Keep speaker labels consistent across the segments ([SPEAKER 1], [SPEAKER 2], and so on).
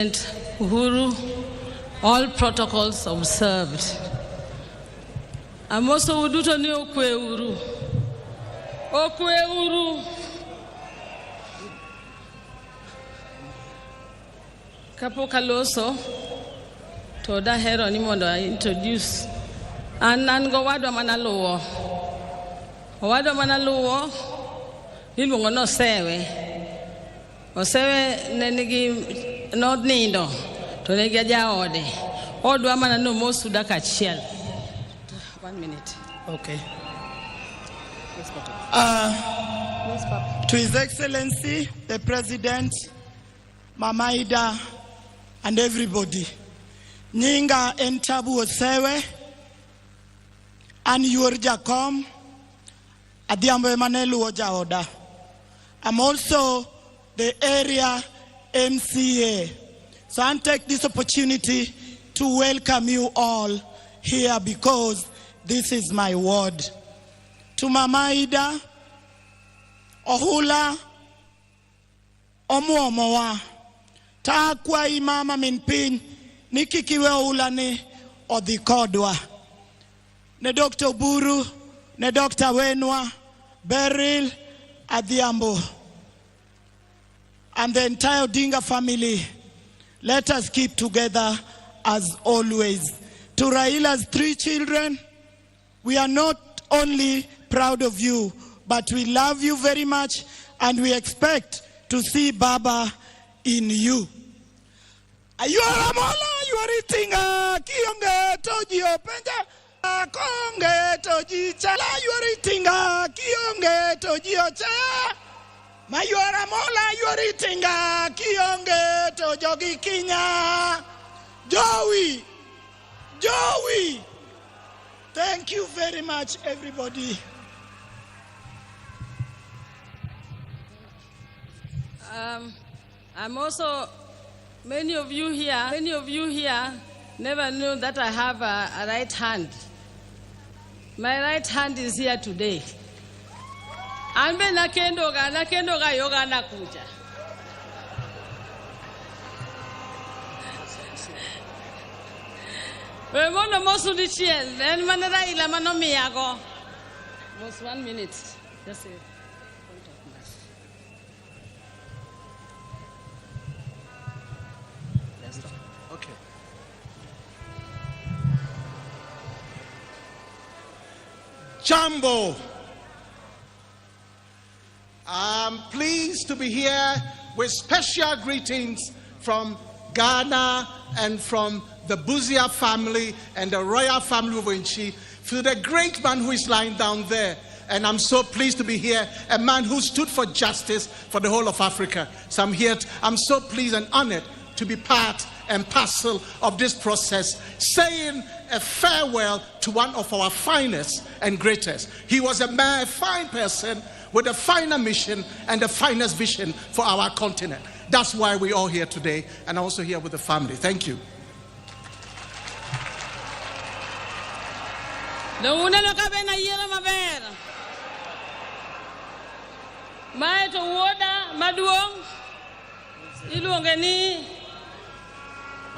[SPEAKER 1] Uhuru, all protocols observed. I'm also uduto ni okwe uru. Okwe uru. Kapo kaloso, toda hero ni mondo introduce. Anan go wadwa manaluwo. Wadwa manaluwo, niluongo no sewe. Osewe nenigi not nindo to ne ga jaode odwa mana no mosuda kachiel. 1 minute.
[SPEAKER 2] Okay. To His Excellency the President, Mama Ida, and everybody, Nyinga Entabu Osewe and Yurjakom Adiambe Manelu Ojaoda. I'm also the area MCA. So I'll take this opportunity to welcome you all here because this is my ward. To Mama Ida, Ohula, Omuomowa, Takwa Imama Minpin, Nikikiwe Ohulani, Odhikodwa. Ne Dr. Buru, ne Dr. Wenwa, Beryl, Adhiambo, and the entire Odinga family, let us keep together as always. To Raila's 3 children, we are not only proud of you, but we love you very much and we expect to see Baba in you. You are Amola, you are eating Kionge Toji Openja, Konge Toji Chala, you are eating Kionge Toji Ocha. Mayora mola yori tinga kionge to jogi kinya. Joey. Thank you very much, everybody.
[SPEAKER 1] I'm also, many of you here never knew that I have a right hand. My right hand is here today. Anbe nakendo ga yoga nakuja. We mono mosu di chiel, then manera ila mano miyago. Just 1 minute. Just a point of mass. Let's stop.
[SPEAKER 3] Okay. Jambo. I'm pleased to be here with special greetings from Ghana and from the Buzia family and the royal family of Winchi to the great man who is lying down there. And I'm so pleased to be here, a man who stood for justice for the whole of Africa. So I'm so pleased and honored to be part and parcel of this process, saying a farewell to one of our finest and greatest. He was a fine person with a finer mission and the finest vision for our continent. That's why we're all here today, and I'm also here with the family. Thank you.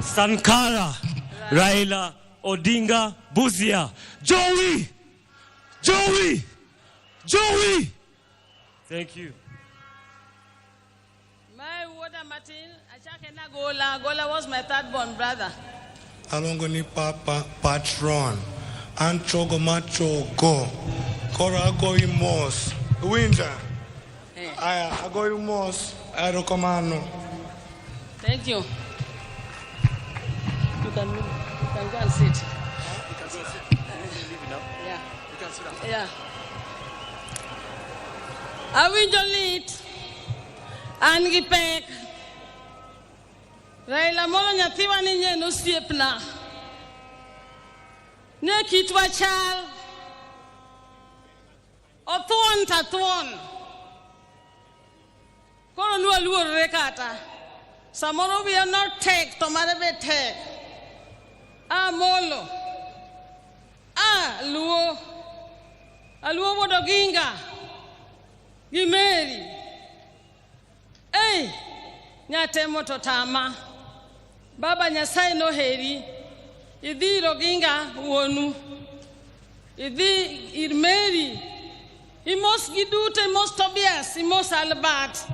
[SPEAKER 4] Sankara, Raila Odinga, Buzia, Joey. Thank you.
[SPEAKER 1] My water Martin, Achakena Gola was my third born brother.
[SPEAKER 5] Alongoni Papa Patron, Anchogo Macho Go, Korago Imos, Winter. I go Imos, Aerocommano.
[SPEAKER 1] Thank you. You can go and sit.
[SPEAKER 3] You can sit.
[SPEAKER 1] Yeah.
[SPEAKER 3] You can sit down.
[SPEAKER 1] Yeah. I will delete and get back. Raila Molo Nyathiwa ninye no siepna. Ne kitwa chal. Othwon tathwon. Koro nuwa luor rekata. Samoro we are not take, tomare be take. Molo. Luo Wodoginga. Gimeri. Nyatemo totama. Baba Nyasaye no heri. Idhi roginga wonu. Idhi irmeri. Imos gidute, imos Tobias, imos Albert.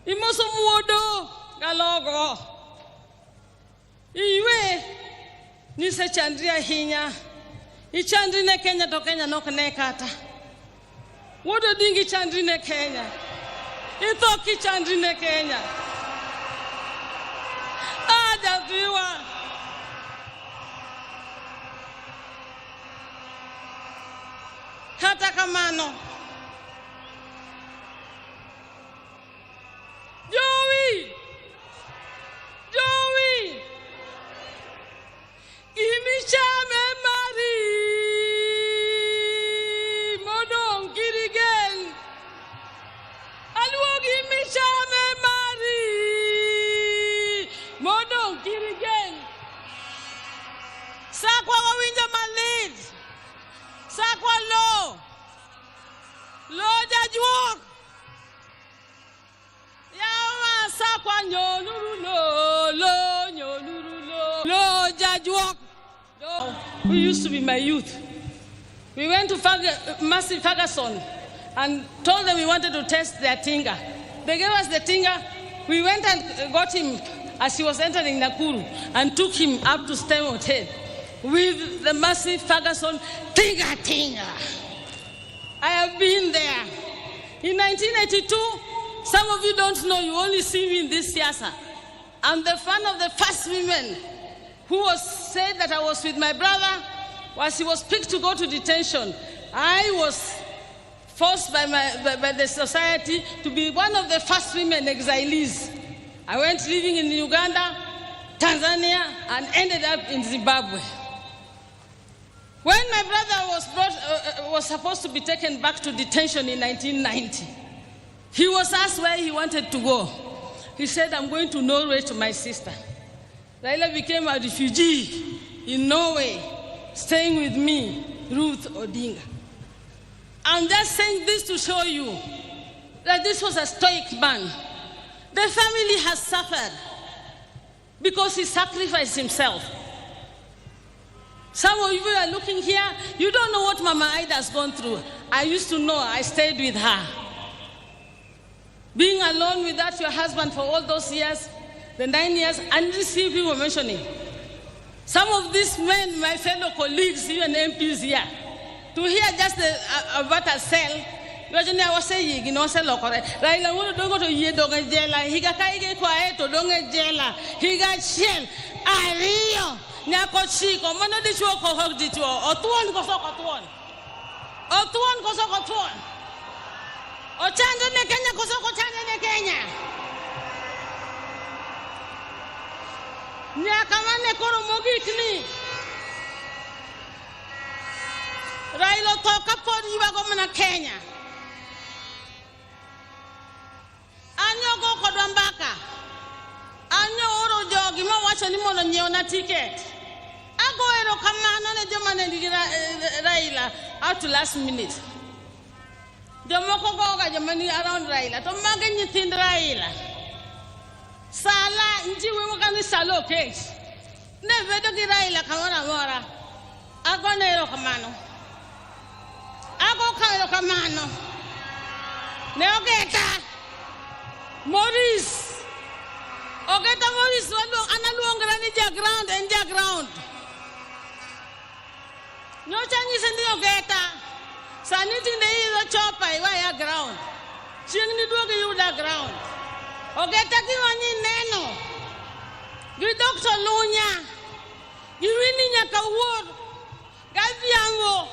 [SPEAKER 1] Imos omuodo galogo. Iwe nise chandria hinya. Ichandri ne Kenya to Kenya nok ne kata. Wodo dingi chandri ne Kenya. Itoki chandri ne Kenya. Ajaviwa. Kata kamano. Joey. Gimi chame mari. Modong kirigel. Alwo gimi chame mari. Modong kirigel. Sakwa wawinja malid. Sakwa lo. Lo jajuok. Yawa sakwa nyolurulo. Lo nyolurulo. Lo jajuok. Who used to be my youth. We went to Massey Ferguson and told them we wanted to test their tinga. They gave us the tinga. We went and got him as he was entering Nakuru and took him up to Stem Hotel with the Massey Ferguson tinga. I have been there. In 1982, some of you don't know, you only see me in this siyasa. I'm the fan of the first women who was said that I was with my brother as he was picked to go to detention. I was forced by the society to be one of the first women exilees. I went living in Uganda, Tanzania, and ended up in Zimbabwe. When my brother was supposed to be taken back to detention in 1990, he was asked where he wanted to go. He said, I'm going to Norway to my sister. Raila became a refugee in Norway, staying with me, Ruth Odinga. I'm just saying this to show you that this was a stoic man. The family has suffered because he sacrificed himself. Some of you are looking here, you don't know what Mama Ida has gone through. I used to know, I stayed with her. Being alone without your husband for all those years, the 9 years, and these people were mentioning. Some of these men, my fellow colleagues, even MPs here, to hear just about a cell, I was saying, you know, Raila would go to Yedonga Jela, he got quiet to Donga Jela, he got shell, Ario, Nakochiko, Monodichuko Hogditu, or Tuan Kosokatuan, or Tuan Kosokatuan, or Chandana Kenya Kosokotana Kenya. Nyakamane koro mogikni. Raila toka pod yiwago mana Kenya. Anyo go kodwa mbaka. Anyo oro jogi ma wacho ni mondo nyiewna ticket. Ago ero kamano ne joma ne nigi Raila out to last minute. Jomoko goga joma ni around Raila. To mage nyithind Raila. Sala njiwe wakani salo case. Ne vedo ki Raila kamona mora. Ago nero kamano. Ago kairo kamano. Ne ogeta. Maurice. Ogeta Maurice walo analuongera ni ground and ground. Nyocha nyise ni ogeta. Saniti ne izo chopa iwa ground. Chiengni duoge yuda ground. Ogeta kiwanyi neno. Gi Dr. Lunya. Gi wini nyaka wuor. Gaviango.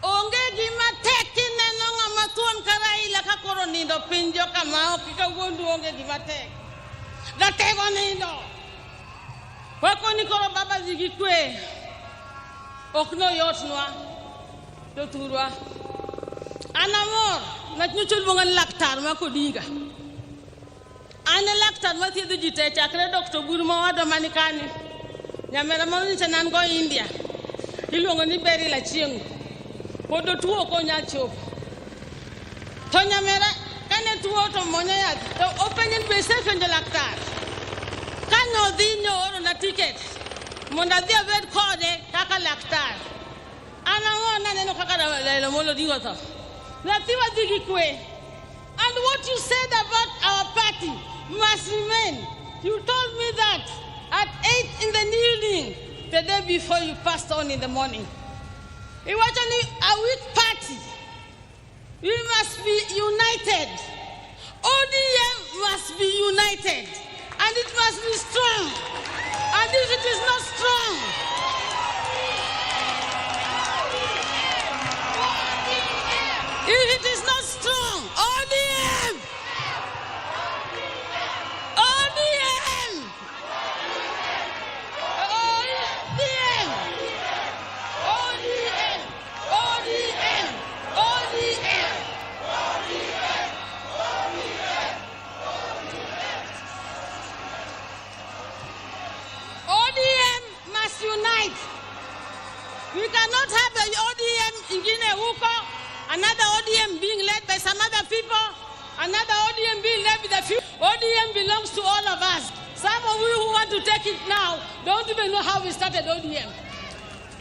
[SPEAKER 1] Onge gima teki neno ngama tuon ka Raila ka koro nindo pinjo kama okika wondu onge gima tek. Datego nindo. Wako ni koro baba zigi kwe. Okno yotnwa. Doturwa. Anamor. Natnyuchul bungan laktar ma kodiga. Ane laktar ma thiedho ji te chakre Dr. Burma wado manikani. Nyamera moni chanan go India. Iluongo ni Beri la chieng. Podo tuo ko nya chop. To nyamera kane tuo to monya ya to openyen be sefen de laktar. Kanyo dhi Monda dia bed kode kaka laktar. Ana wana neno kaka Raila Odinga to. Latiwa digi kwe. And what you said about our party must remain. You told me that at 8 in the evening, the day before you passed on in the morning. It was only a weak party. We must be united. ODM must be united. And it must be strong. And if it is not strong, if it is not strong, ODM! ODM! ODM! ODM! ODM! ODM! ODM must unite. We cannot have the ODM in Guinea-Wuko, another ODM being led by some other people, another ODM being led by the few. ODM belongs to all of us. Some of you who want to take it now don't even know how we started ODM.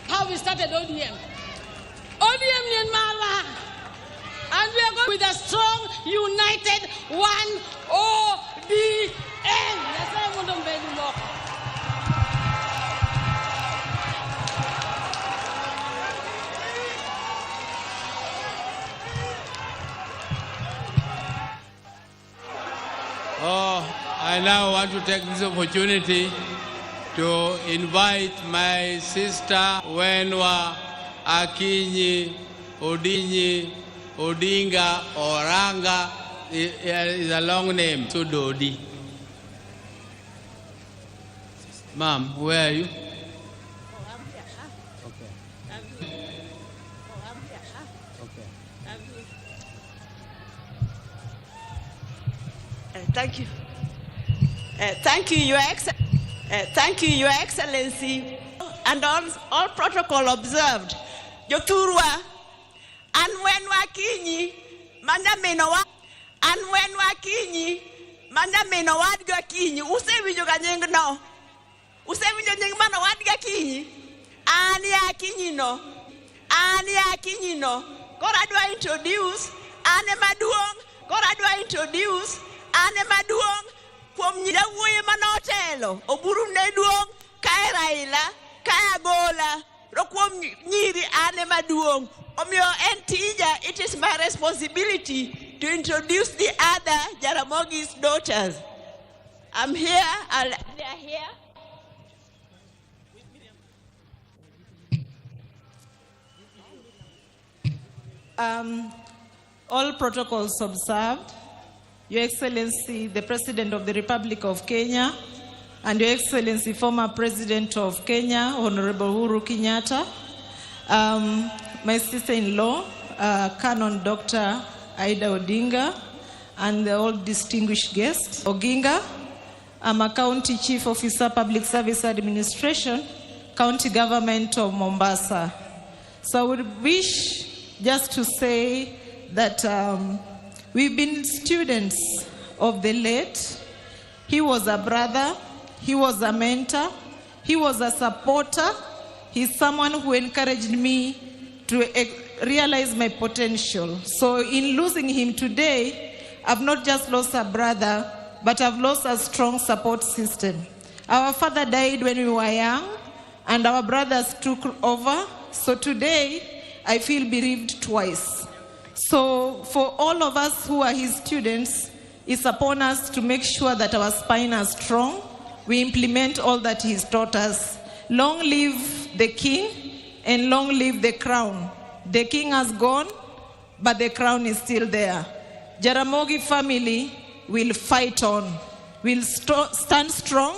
[SPEAKER 1] How we started ODM. ODM in Mala. And we are going with a strong, united, one ODM. That's why I want to make more.
[SPEAKER 6] I now want to take this opportunity to invite my sister Wenwa Akinyi Odinyi Odinga Oranga is a long name, Sudodi. Ma'am, where are you?
[SPEAKER 7] Thank you. Thank you, Your Excellency, and all protocol observed. Joturwa, and when wakinyi, manda menowa, and when wakinyi, manda menowad gakinyi, usevi joganyeng no, usevi joganyeng manowad gakinyi, ani akinyi no, kora dwa introduce, ane introduce, ane maduong kuom nyidawuoye manotelo oburu ne duong kae Raila kae Agola ro kuom nyiri ane maduong omiyo en tija. It is my responsibility to introduce the other Jaramogi's daughters. I'm here, they are here.
[SPEAKER 8] All protocols observed. Your Excellency, the President of the Republic of Kenya, and Your Excellency, former President of Kenya, Honorable Uhuru Kenyatta, my sister-in-law, Canon Dr. Aida Odinga, and the all distinguished guests. Oginga, I'm a County Chief Officer, Public Service Administration, County Government of Mombasa. So I would wish just to say that we've been students of the late. He was a brother, he was a mentor, he was a supporter. He's someone who encouraged me to realize my potential. So in losing him today, I've not just lost a brother, but I've lost a strong support system. Our father died when we were young, and our brothers took over. So today, I feel bereaved twice. So for all of us who are his students, it's upon us to make sure that our spine is strong. We implement all that he's taught us. Long live the king and long live the crown. The king has gone, but the crown is still there. Jaramogi family will fight on. We'll stand strong,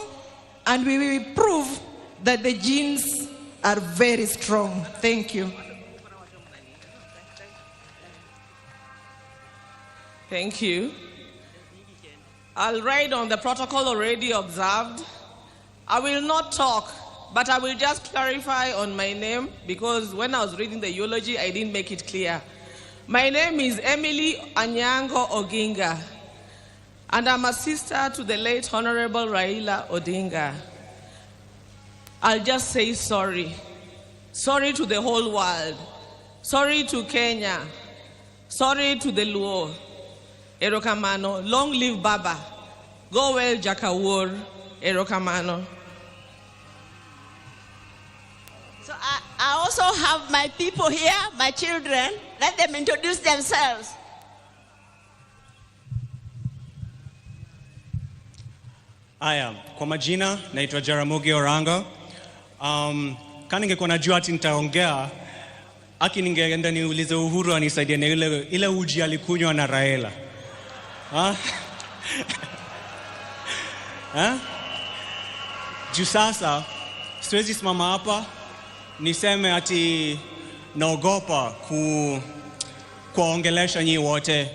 [SPEAKER 8] and we will prove that the genes are very strong. Thank you.
[SPEAKER 9] Thank you. I'll ride on the protocol already observed. I will not talk, but I will just clarify on my name, because when I was reading the eulogy, I didn't make it clear. My name is Emily Anyango Oginga, and I'm a sister to the late Honorable Raila Odinga. I'll just say sorry. Sorry to the whole world. Sorry to Kenya. Sorry to the Luo. Erokamano. Long live Baba. Go well, Jakawur. Erokamano.
[SPEAKER 7] So I also have my people here, my children. Let them introduce themselves.
[SPEAKER 10] Aya, kwa majina naitwa Jaramogi Orango. Kama ningekuwa najua ati nitaongea, aki ningeenda niulize Uhuru anisaidie na ile uji alikunywa na Raila. Juu sasa siwezi simama hapa niseme ati naogopa kuongelesha nyinyi wote.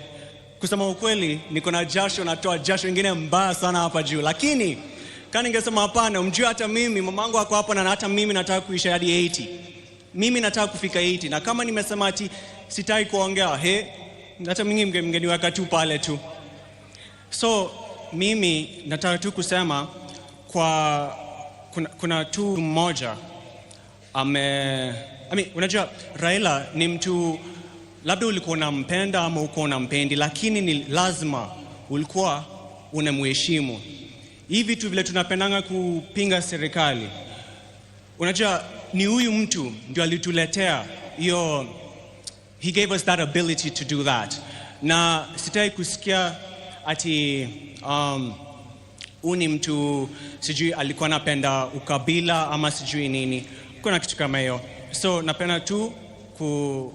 [SPEAKER 10] Kusema ukweli, niko na jasho, natoa jasho ingine mbaya sana hapa juu. Lakini kama ningesema hapana, mjue hata mimi mamangu wako hapa na hata mimi nataka kuishi hadi 80. Mimi nataka kufika 80 na kama nimesema ati sitaki kuongea, hata mimi mngeniweka tu pale tu. So mimi nataka tu kusema kuna tu mmoja unajua Raila ni mtu labda ulikuwa unampenda ama uko unampendi, lakini ni lazima ulikuwa unamheshimu. Hivi tu vile tunapendanga kupinga serikali. Unajua ni huyu mtu ndio alituletea hiyo, he gave us that ability to do that. Na sitaki kusikia ati uni mtu sijui alikuwa anapenda ukabila ama sijui nini. Kuna kitu kama hiyo. So napenda tu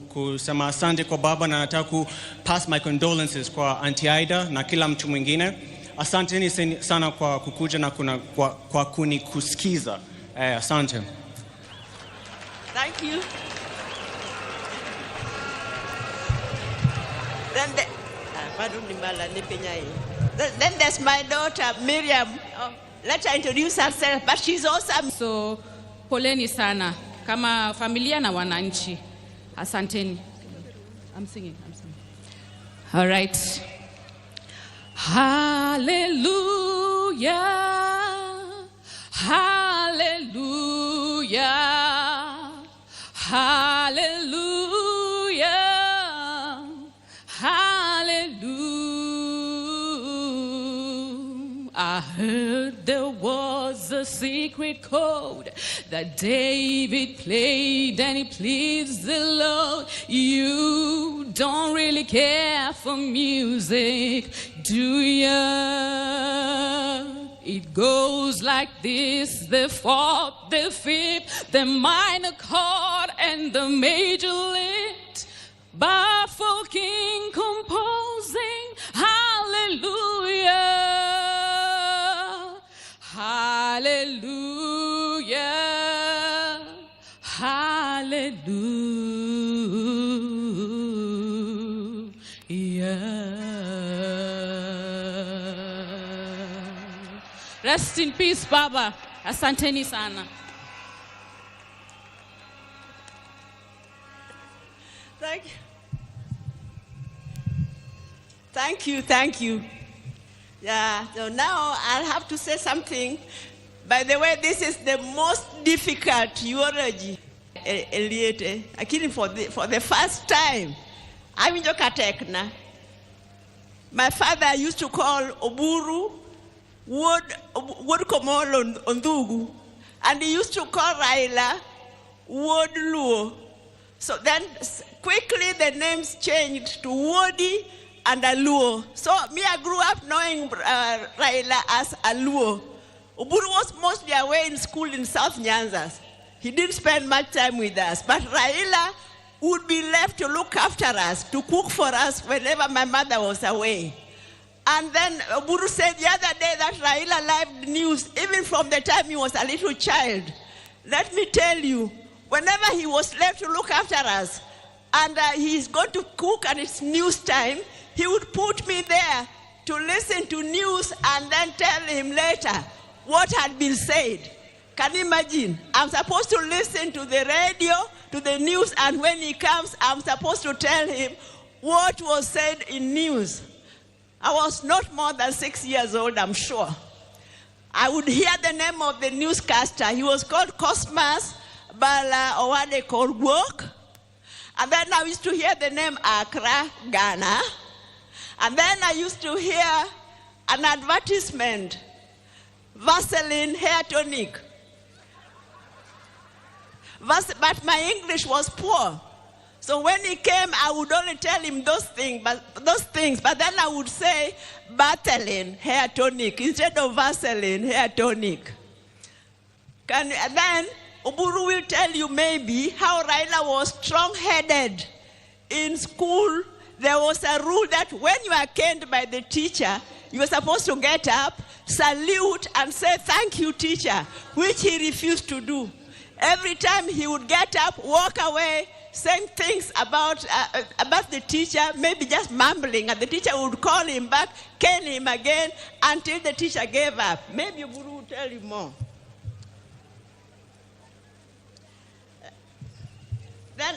[SPEAKER 10] kusema asante kwa baba na nataka ku pass my condolences kwa Auntie Aida na kila mtu mwingine. Asanteni sana kwa kukuja na kwa kunikusikiza. Asante.
[SPEAKER 7] Thank you. Then there's my daughter Miriam. Let her introduce herself, but she's awesome.
[SPEAKER 11] So poleni sana kama familia na wananchi. Asanteni. I'm singing. All right. Hallelujah. Hallelujah. Hallelujah. Hallelujah. I heard there was a secret chord that David played and it pleased the Lord. You don't really care for music, do ya? It goes like this: the fourth, the fifth, the minor chord, and the major lift. Baffled king composing hallelujah. Hallelujah, hallelujah. Rest in peace, Baba. Asanteni sana.
[SPEAKER 7] Thank you. Thank you, thank you. Yeah, so now I'll have to say something. By the way, this is the most difficult eulogy, Eliete. Actually, for the first time, I'm in Jokatekna. My father used to call Oburu Word Komolo Ondugu, and he used to call Raila Word Luo. So then quickly the names changed to Wodi and Aluo. So me, I grew up knowing Raila as Aluo. Uburu was mostly away in school in South Nyanza. He didn't spend much time with us. But Raila would be left to look after us, to cook for us whenever my mother was away. And then Uburu said the other day that Raila liked news, even from the time he was a little child. Let me tell you, whenever he was left to look after us, and he's going to cook and it's news time, he would put me there to listen to news and then tell him later what had been said. Can you imagine? I'm supposed to listen to the radio, to the news, and when he comes, I'm supposed to tell him what was said in news. I was not more than 6 years old, I'm sure. I would hear the name of the newscaster. He was called Cosmas Bala, or what they call Work. And then I used to hear the name Accra, Ghana. And then I used to hear an advertisement, Vaseline hair tonic. But my English was poor. So when he came, I would only tell him those things. But then I would say, Vaseline hair tonic instead of Vaseline hair tonic. And then Oburu will tell you maybe how Raila was strong-headed. In school, there was a rule that when you are caned by the teacher, you were supposed to get up, salute, and say, thank you, teacher, which he refused to do. Every time he would get up, walk away, saying things about the teacher, maybe just mumbling, and the teacher would call him back, cane him again, until the teacher gave up. Maybe Oburu will tell you more. Then,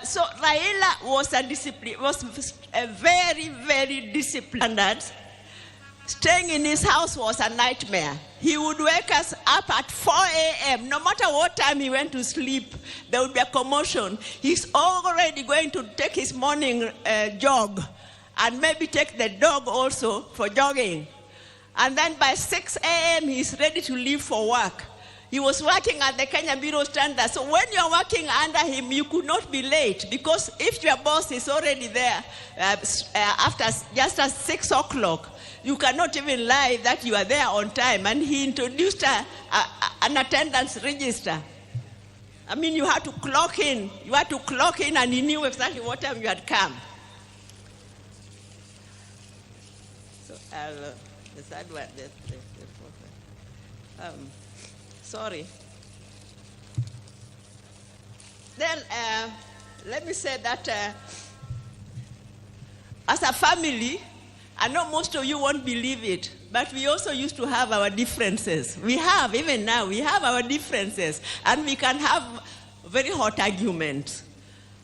[SPEAKER 7] so Raila was a very, very disciplined. Staying in his house was a nightmare. He would wake us up at 4 a.m. No matter what time he went to sleep, there would be a commotion. He's already going to take his morning jog and maybe take the dog also for jogging. And then by 6 a.m. he's ready to leave for work. He was working at the Kenya Bureau Standards. So when you're working under him, you could not be late, because if your boss is already there after just at 6 o'clock, you cannot even lie that you are there on time. And he introduced an attendance register. I mean, you had to clock in. You had to clock in, and he knew exactly what time you had come. So the third one, the fourth one. Sorry. Then let me say that as a family, I know most of you won't believe it, but we also used to have our differences. We have, even now, we have our differences, and we can have very hot arguments.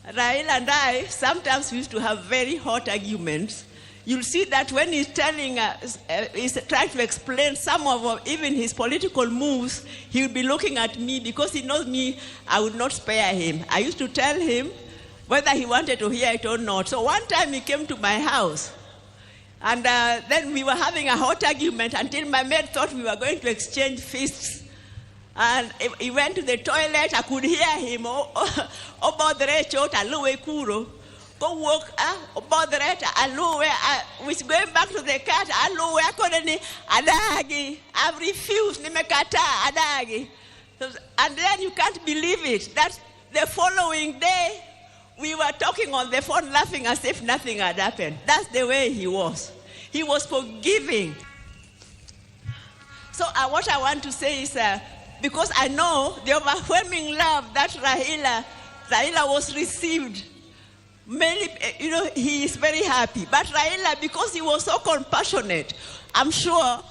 [SPEAKER 7] Raila and I, sometimes we used to have very hot arguments. You'll see that when he's telling us, he's trying to explain some of even his political moves, he'll be looking at me, because he knows me, I would not spare him. I used to tell him whether he wanted to hear it or not. So one time he came to my house, and then we were having a hot argument until my maid thought we were going to exchange fists. And he went to the toilet. I could hear him, go walk about the red, which going back to the cat, adagi. I've refused nimekata adagi. And then you can't believe it. That the following day, we were talking on the phone, laughing as if nothing had happened. That's the way he was. He was forgiving. So what I want to say is, because I know the overwhelming love that Raila was received, many, he is very happy. But Raila, because he was so compassionate, I'm sure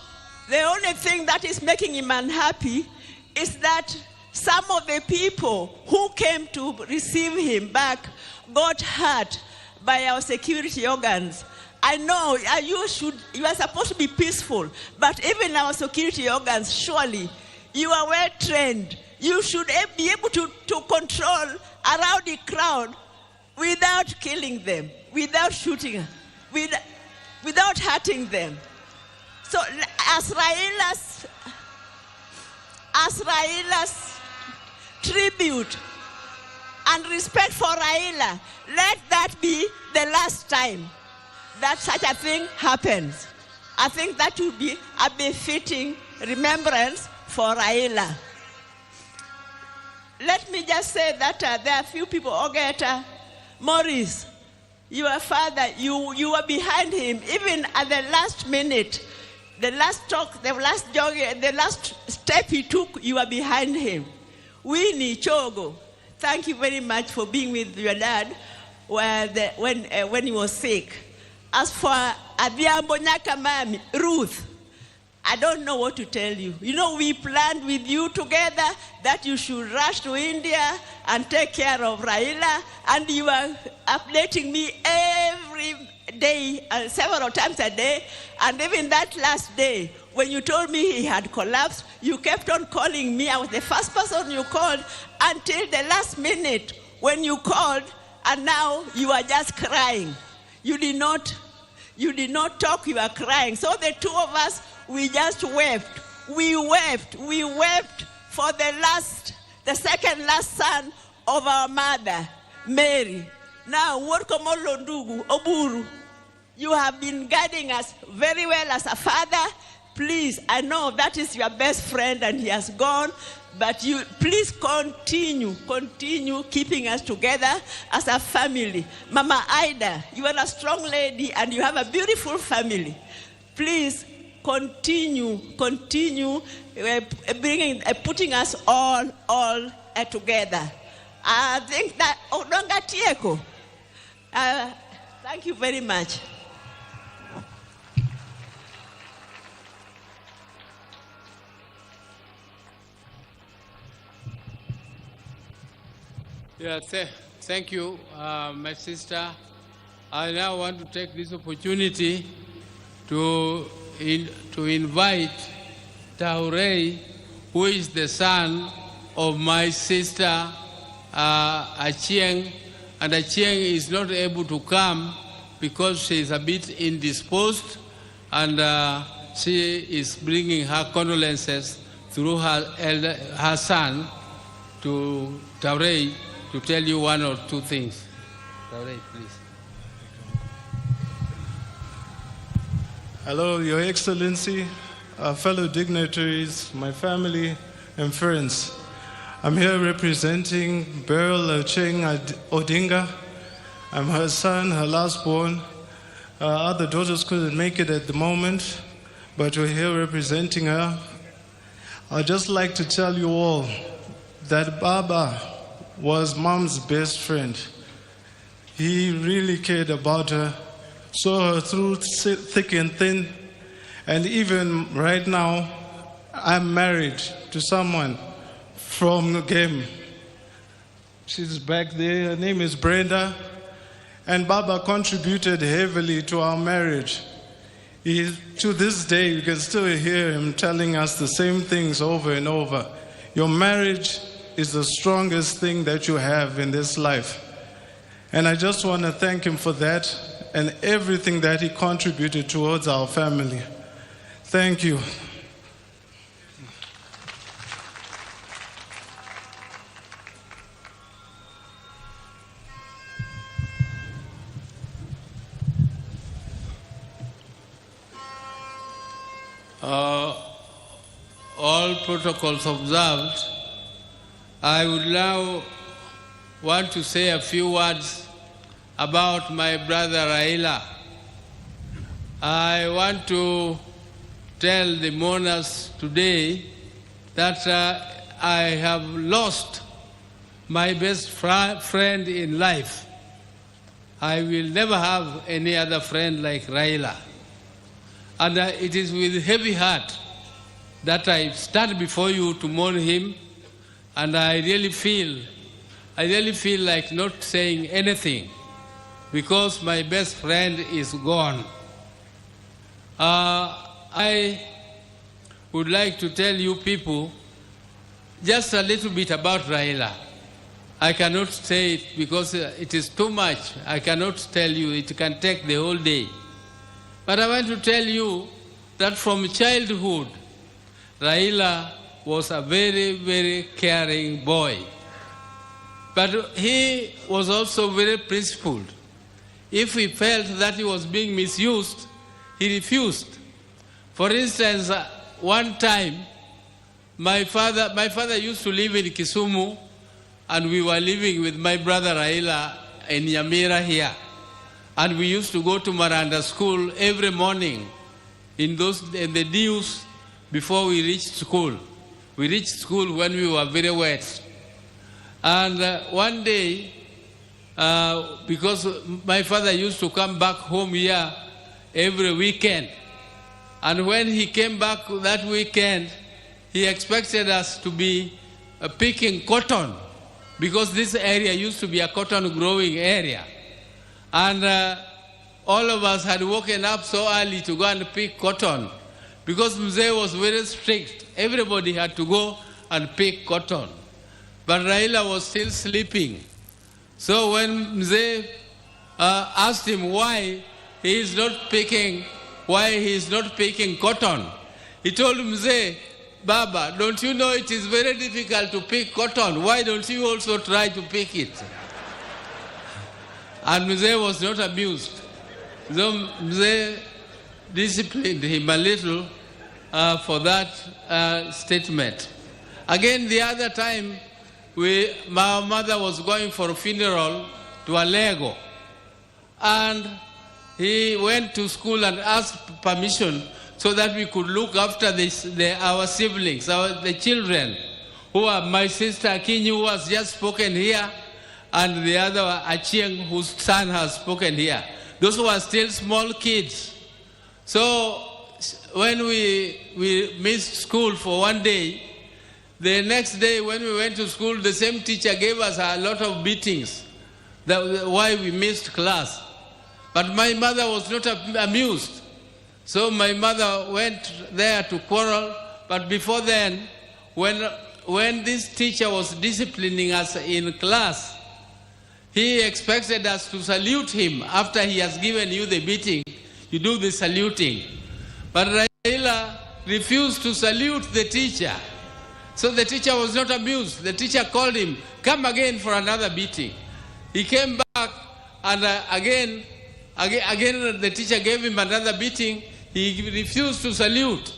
[SPEAKER 7] the only thing that is making him unhappy is that some of the people who came to receive him back got hurt by our security organs. I know you are supposed to be peaceful, but even our security organs, surely, you are well trained. You should be able to control a rowdy crowd without killing them, without shooting, without hurting them. So as Raila's tribute and respect for Raila, let that be the last time that such a thing happens. I think that would be a befitting remembrance for Raila. Let me just say that there are a few people, Ogeta, Morris, your father, you were behind him, even at the last minute, the last talk, the last jog, the last step he took, you were behind him. Winnie Chogo, thank you very much for being with your dad when he was sick. As for Adhiambo Nyakamami, Ruth, I don't know what to tell you. You know, we planned with you together that you should rush to India and take care of Raila, and you are updating me every day, several times a day, and even that last day, when you told me he had collapsed, you kept on calling me. I was the first person you called until the last minute when you called, and now you are just crying. You did not talk, you are crying. So the two of us, we just wept. We wept for the second last son of our mother, Mary. Now, Workomolo Ndugu, Oburu, you have been guiding us very well as a father. Please, I know that is your best friend and he has gone, but you please continue keeping us together as a family. Mama Ida, you are a strong lady and you have a beautiful family. Please continue putting us all together. I think that Odonga Tieko. Thank you very much.
[SPEAKER 6] Yeah, thank you, my sister. I now want to take this opportunity to invite Taurei, who is the son of my sister Achieng, and Achieng is not able to come because she is a bit indisposed, and she is bringing her condolences through her son to Taurei to tell you one or two things. Taurei, please.
[SPEAKER 5] Hello, Your Excellency, fellow dignitaries, my family and friends. I'm here representing Beryl Odinga. I'm her son, her last born. Other daughters couldn't make it at the moment, but we're here representing her. I'd just like to tell you all that Baba was Mom's best friend. He really cared about her, saw her through thick and thin, and even right now, I'm married to someone from the game. She's back there, her name is Brenda, and Baba contributed heavily to our marriage. To this day, you can still hear him telling us the same things over and over. Your marriage is the strongest thing that you have in this life. And I just want to thank him for that and everything that he contributed towards our family. Thank you.
[SPEAKER 6] All protocols observed, I would now want to say a few words about my brother Raila. I want to tell the mourners today that I have lost my best friend in life. I will never have any other friend like Raila. And it is with heavy heart that I stand before you to mourn him, and I really feel like not saying anything because my best friend is gone. I would like to tell you people just a little bit about Raila. I cannot say it because it is too much. I cannot tell you. It can take the whole day. But I want to tell you that from childhood, Raila was a very, very caring boy. But he was also very principled. If he felt that he was being misused, he refused. For instance, one time, my father used to live in Kisumu, and we were living with my brother Raila in Nyamira here. And we used to go to Maranda school every morning in the dews before we reached school. We reached school when we were very wet. And one day, because my father used to come back home here every weekend, And when he came back that weekend, he expected us to be picking cotton, because this area used to be a cotton growing area. And all of us had woken up so early to go and pick cotton, because Mzee was very strict. Everybody had to go and pick cotton. But Raila was still sleeping. So when Mzee asked him why he is not picking cotton, he told Mzee, Baba, don't you know it is very difficult to pick cotton? Why don't you also try to pick it? And Mzee was not amused. So Mzee disciplined him a little for that statement. Again, the other time, my mother was going for a funeral to Alego. And he went to school and asked permission so that we could look after our siblings, the children, who are my sister Akinyi, who has just spoken here, and the other Achieng, whose son has spoken here. Those were still small kids. So when we missed school for one day, the next day when we went to school, the same teacher gave us a lot of beatings, why we missed class. But my mother was not amused. So my mother went there to quarrel. But before then, when this teacher was disciplining us in class, he expected us to salute him. After he has given you the beating, you do the saluting. But Raila refused to salute the teacher. So the teacher was not amused. The teacher called him, come again for another beating. He came back, and again the teacher gave him another beating. He refused to salute.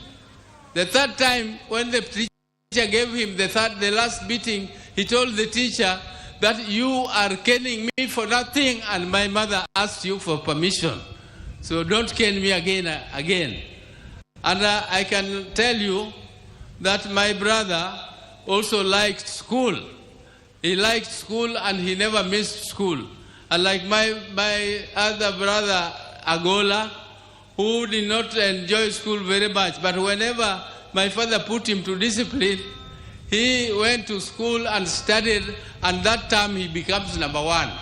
[SPEAKER 6] The third time, when the teacher gave him the last beating, he told the teacher that you are caning me for nothing, and my mother asked you for permission. So don't cane me again. And I can tell you that my brother also liked school. He liked school and he never missed school. Unlike my other brother, Agola, who did not enjoy school very much, but whenever my father put him to discipline, he went to school and studied, and that time he becomes number one.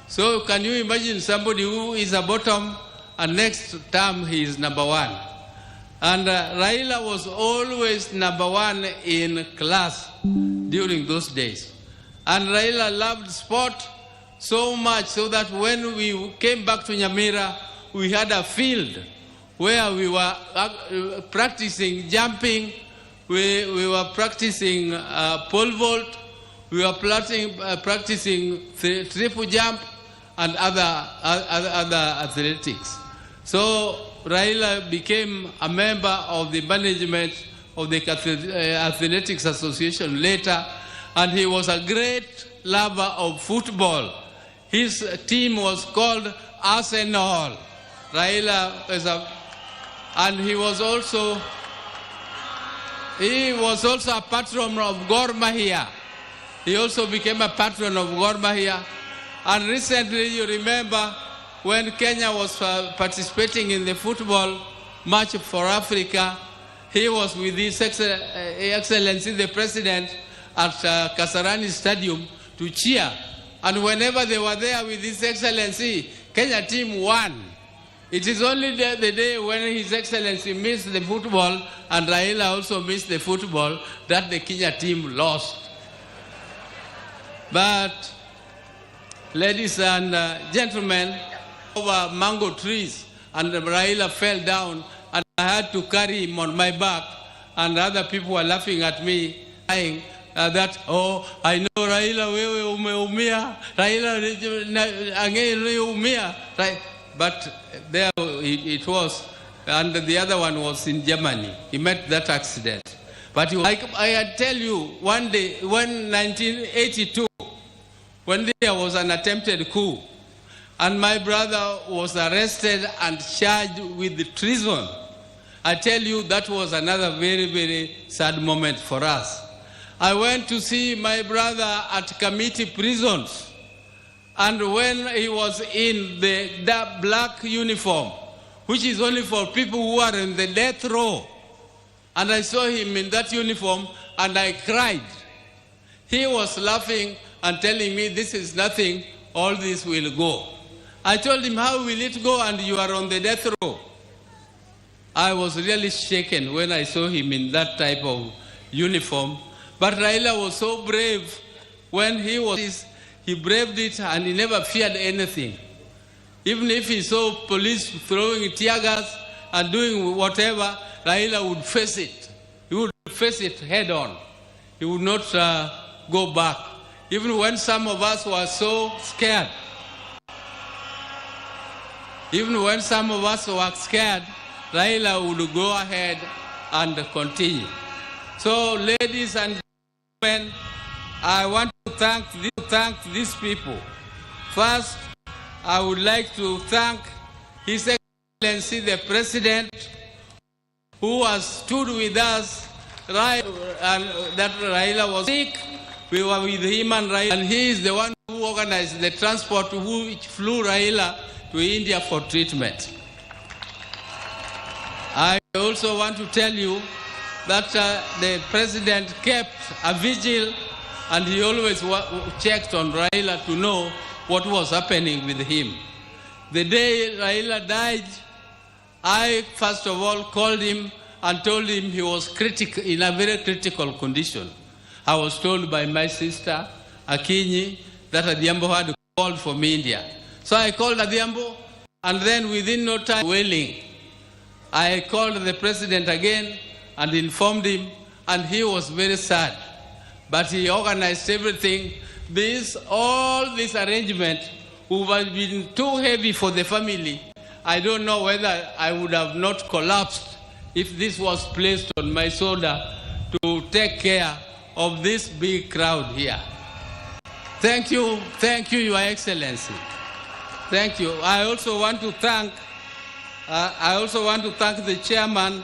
[SPEAKER 6] So can you imagine somebody who is a bottom and next term he is number one? And Raila was always number one in class during those days. And Raila loved sport so much so that when we came back to Nyamira, we had a field where we were practicing jumping, we were practicing pole vault, we were practicing triple jump and other athletics. So Raila became a member of the management of the Athletics Association later, and he was a great lover of football. His team was called Arsenal. Raila was and he was also a patron of Gor Mahia. He also became a patron of Gor Mahia. And recently, you remember, when Kenya was participating in the football match for Africa, he was with His Excellency the President at Kasarani Stadium to cheer. And whenever they were there with His Excellency, Kenya team won. It is only the day when His Excellency missed the football and Raila also missed the football that the Kenya team lost. But, ladies and gentlemen, over mango trees, and Raila fell down, and I had to carry him on my back, and other people were laughing at me, saying that, oh, I know Raila, wewe umeumia, Raila angeumia, right? But there it was, and the other one was in Germany. He met that accident. But I tell you, one day, when 1982, when there was an attempted coup, and my brother was arrested and charged with treason, I tell you, that was another very, very sad moment for us. I went to see my brother at committee prisons, and when he was in the black uniform, which is only for people who are in the death row. And I saw him in that uniform and I cried. He was laughing and telling me, this is nothing, all this will go. I told him, how will it go and you are on the death row? I was really shaken when I saw him in that type of uniform. But Raila was so brave. When he braved it and he never feared anything. Even if he saw police throwing tear gas and doing whatever, Raila would face it. He would face it head on. He would not go back. Even when some of us were so scared. Even when some of us were scared, Raila would go ahead and continue. So, ladies and gentlemen, I want to thank these people. First, I would like to thank His Excellency the President, who has stood with us, and that Raila was sick. We were with him and Raila, and he is the one who organized the transport which flew Raila to India for treatment. I also want to tell you that the President kept a vigil and he always checked on Raila to know what was happening with him. The day Raila died, I first of all called him and told him he was in a very critical condition. I was told by my sister, Akinyi, that Adhiambo had called from India. So I called Adhiambo, and then within no time, wailing. I called the President again and informed him, and he was very sad. But he organized everything. All this arrangement would have been too heavy for the family. I don't know whether I would have not collapsed if this was placed on my shoulder to take care of this big crowd here. Thank you, Your Excellency. Thank you. I also want to thank the chairman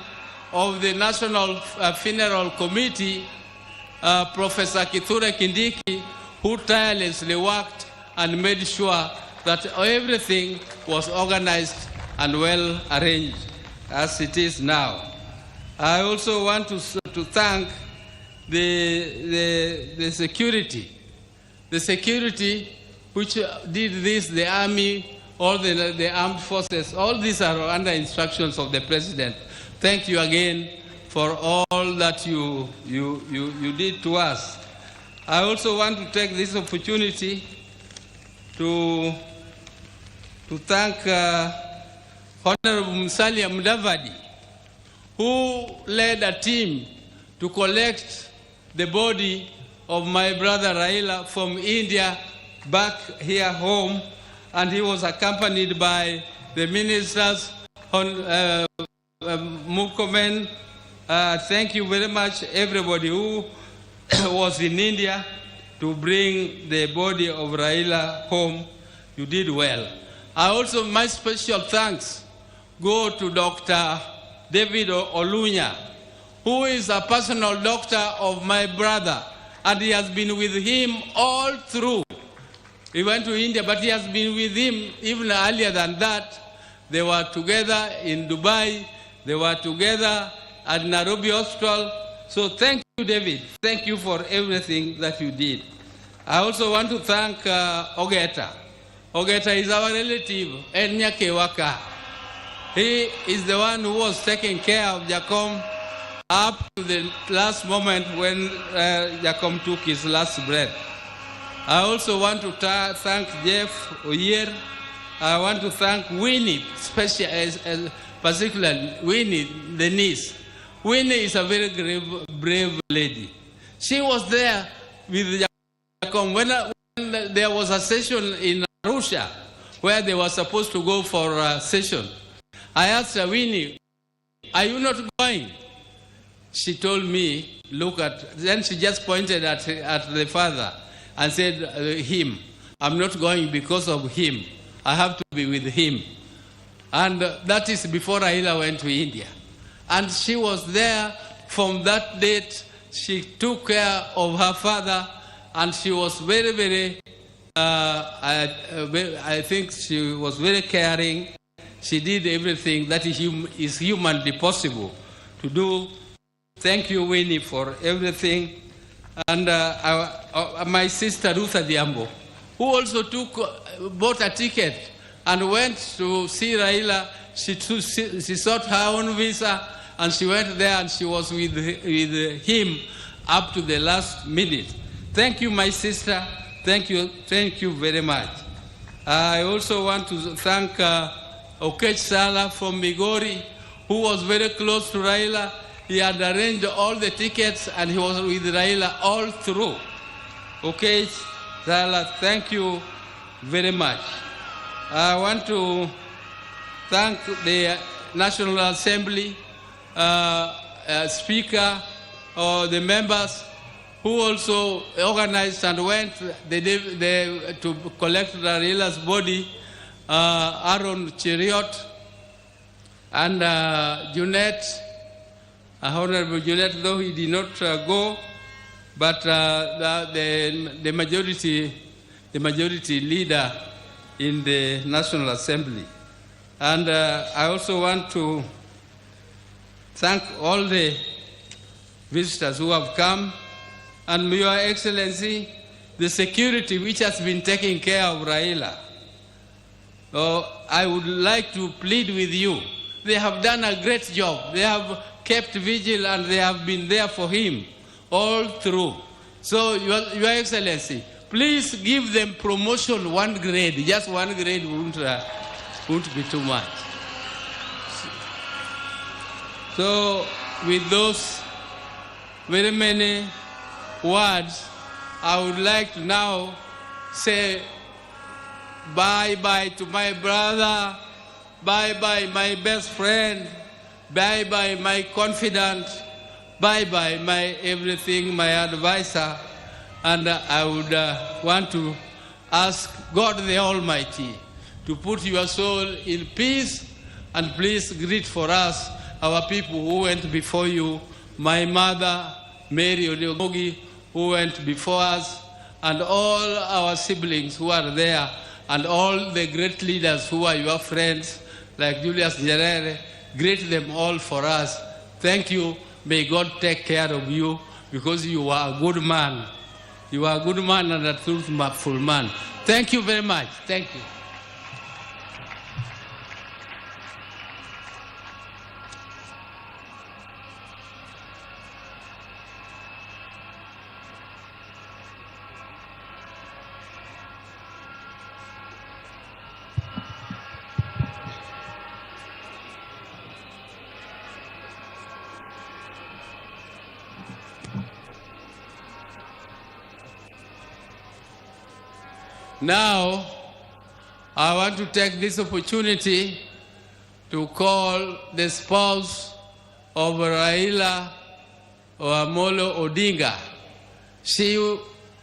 [SPEAKER 6] of the National Funeral Committee, Professor Kithure Kindiki, who tirelessly worked and made sure that everything was organized and well arranged as it is now. I also want to thank the security. The security which did this, the army, all the armed forces, all these are under instructions of the President. Thank you again for all that you did to us. I also want to take this opportunity to thank Honorable Musalia Mudavadi, who led a team to collect the body of my brother Raila from India back here home, and he was accompanied by the ministers, Murkomen. Thank you very much, everybody who was in India to bring the body of Raila home. You did well. My special thanks go to Dr. David Olunya, who is a personal doctor of my brother, and he has been with him all through. He went to India, but he has been with him even earlier than that. They were together in Dubai. They were together at Nairobi Hospital. So thank you, David. Thank you for everything that you did. I also want to thank Ogeta. Ogeta is our relative, Enya Kewaka. He is the one who was taking care of Jacom up to the last moment when Jacom took his last breath. I also want to thank Jeff Oyer. I want to thank Winnie, particularly Winnie, the niece. Winnie is a very brave lady. She was there with Jacom when there was a session in Arusha where they were supposed to go for a session. I asked her, Winnie, are you not going? She told me, then she just pointed at the father and said, him. I'm not going because of him. I have to be with him. And that is before Raila went to India. And she was there from that date. She took care of her father, and she was very, very, I think she was very caring. She did everything that is humanly possible to do. Thank you, Winnie, for everything. And my sister, Ruth Adhiambo, who also bought a ticket and went to see Raila. She sought her own visa, and she went there, and she was with him up to the last minute. Thank you, my sister. Thank you very much. I also want to thank Okech Sala from Migori, who was very close to Raila. He had arranged all the tickets, and he was with Raila all through. Okech Sala, thank you very much. I want to thank the National Assembly Speaker, the members who also organized and went to collect Raila's body, Aaron Cheriot and Junet, Honorable Junet, though he did not go, but the majority leader in the National Assembly. And I also want to thank all the visitors who have come, and Your Excellency, the security which has been taking care of Raila. I would like to plead with you. They have done a great job. They have kept vigil, and they have been there for him all through. So, Your Excellency, please give them promotion 1 grade. Just 1 grade won't be too much. So, with those very many words, I would like to now say bye-bye to my brother, bye-bye my best friend, bye-bye my confidant, bye-bye my everything, my advisor. And I would want to ask God the Almighty to put your soul in peace, and please greet for us our people who went before you, my mother, Mary Odiogogi, who went before us, and all our siblings who are there, and all the great leaders who are your friends, like Julius Nyerere. Greet them all for us. Thank you. May God take care of you, because you are a good man. You are a good man and a truthful man. Thank you very much. Thank you. Now, I want to take this opportunity to call the spouse of Raila Amolo Odinga. She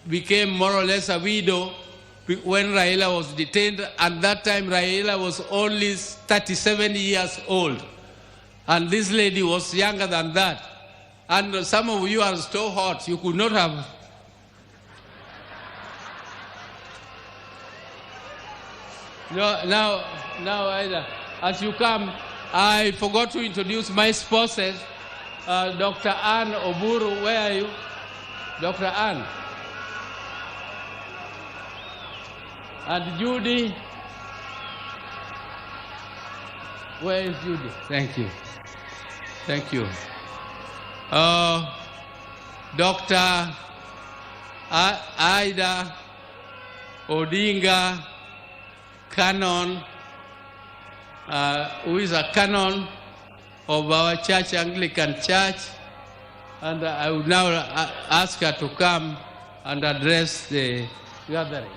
[SPEAKER 6] became more or less a widow when Raila was detained. At that time, Raila was only 37 years old. And this lady was younger than that. And some of you are so hot, you could not have. No, now, as you come, I forgot to introduce my spouses. Dr. Ann Oburu, where are you? Dr. Ann. And Judy. Where is Judy? Thank you. Thank you. Dr. Ida Odinga, canon, who is a canon of our church, Anglican Church, and I would now ask her to come and address the gathering.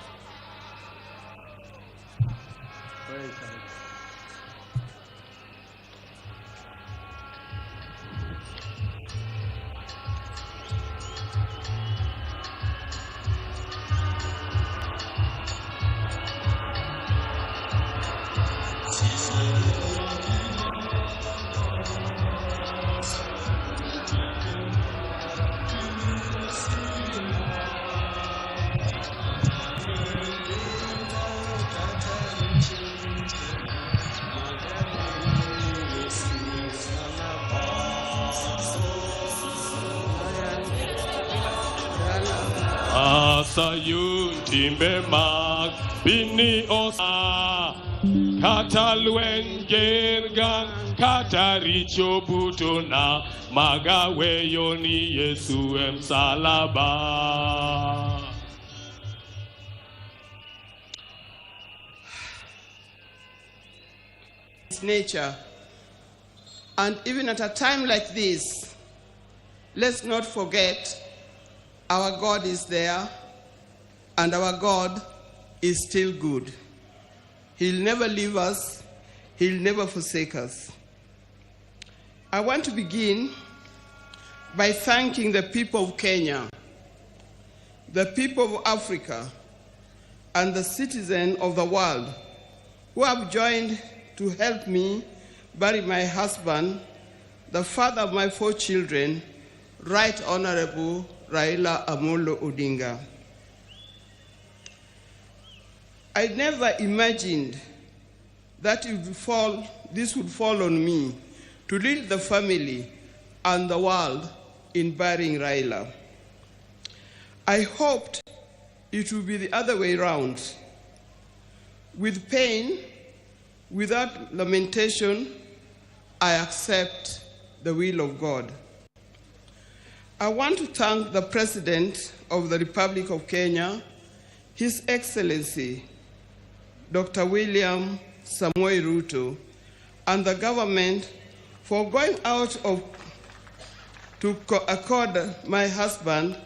[SPEAKER 12] Sayun timbe mag bini osa kata lwen gergan kata richo butona magawe yoni Yesu emsalaba.
[SPEAKER 13] Nature. And even at a time like this, let's not forget our God is there and our God is still good. He'll never leave us. He'll never forsake us. I want to begin by thanking the people of Kenya, the people of Africa, and the citizens of the world who have joined to help me bury my husband, the father of my 4 children, Right Honorable Raila Odinga. I never imagined that this would fall on me to lead the family and the world in burying Raila. I hoped it would be the other way around. With pain, without lamentation, I accept the will of God. I want to thank the President of the Republic of Kenya, His Excellency, Dr. William Samoei Ruto, and the government for going out to accord my husband,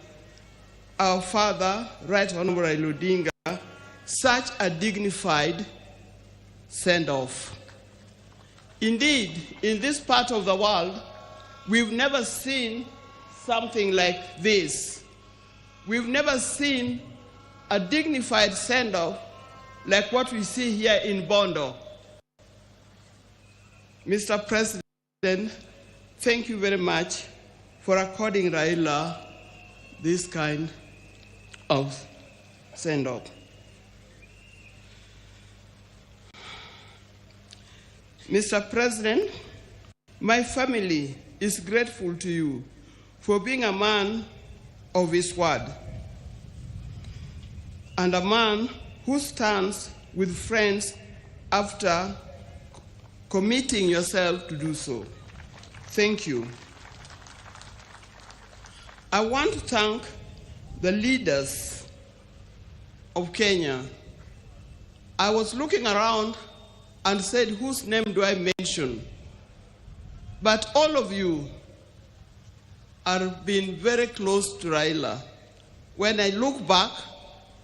[SPEAKER 13] our father, Right Honorable Raila Odinga, such a dignified send-off. Indeed, in this part of the world, we've never seen something like this. We've never seen a dignified send-off like what we see here in Bondo. Mr. President, thank you very much for according Raila this kind of send-off. Mr. President, my family is grateful to you for being a man of his word and a man who stands with friends after committing yourself to do so. Thank you. I want to thank the leaders of Kenya. I was looking around and said, whose name do I mention? But all of you are being very close to Raila. When I look back,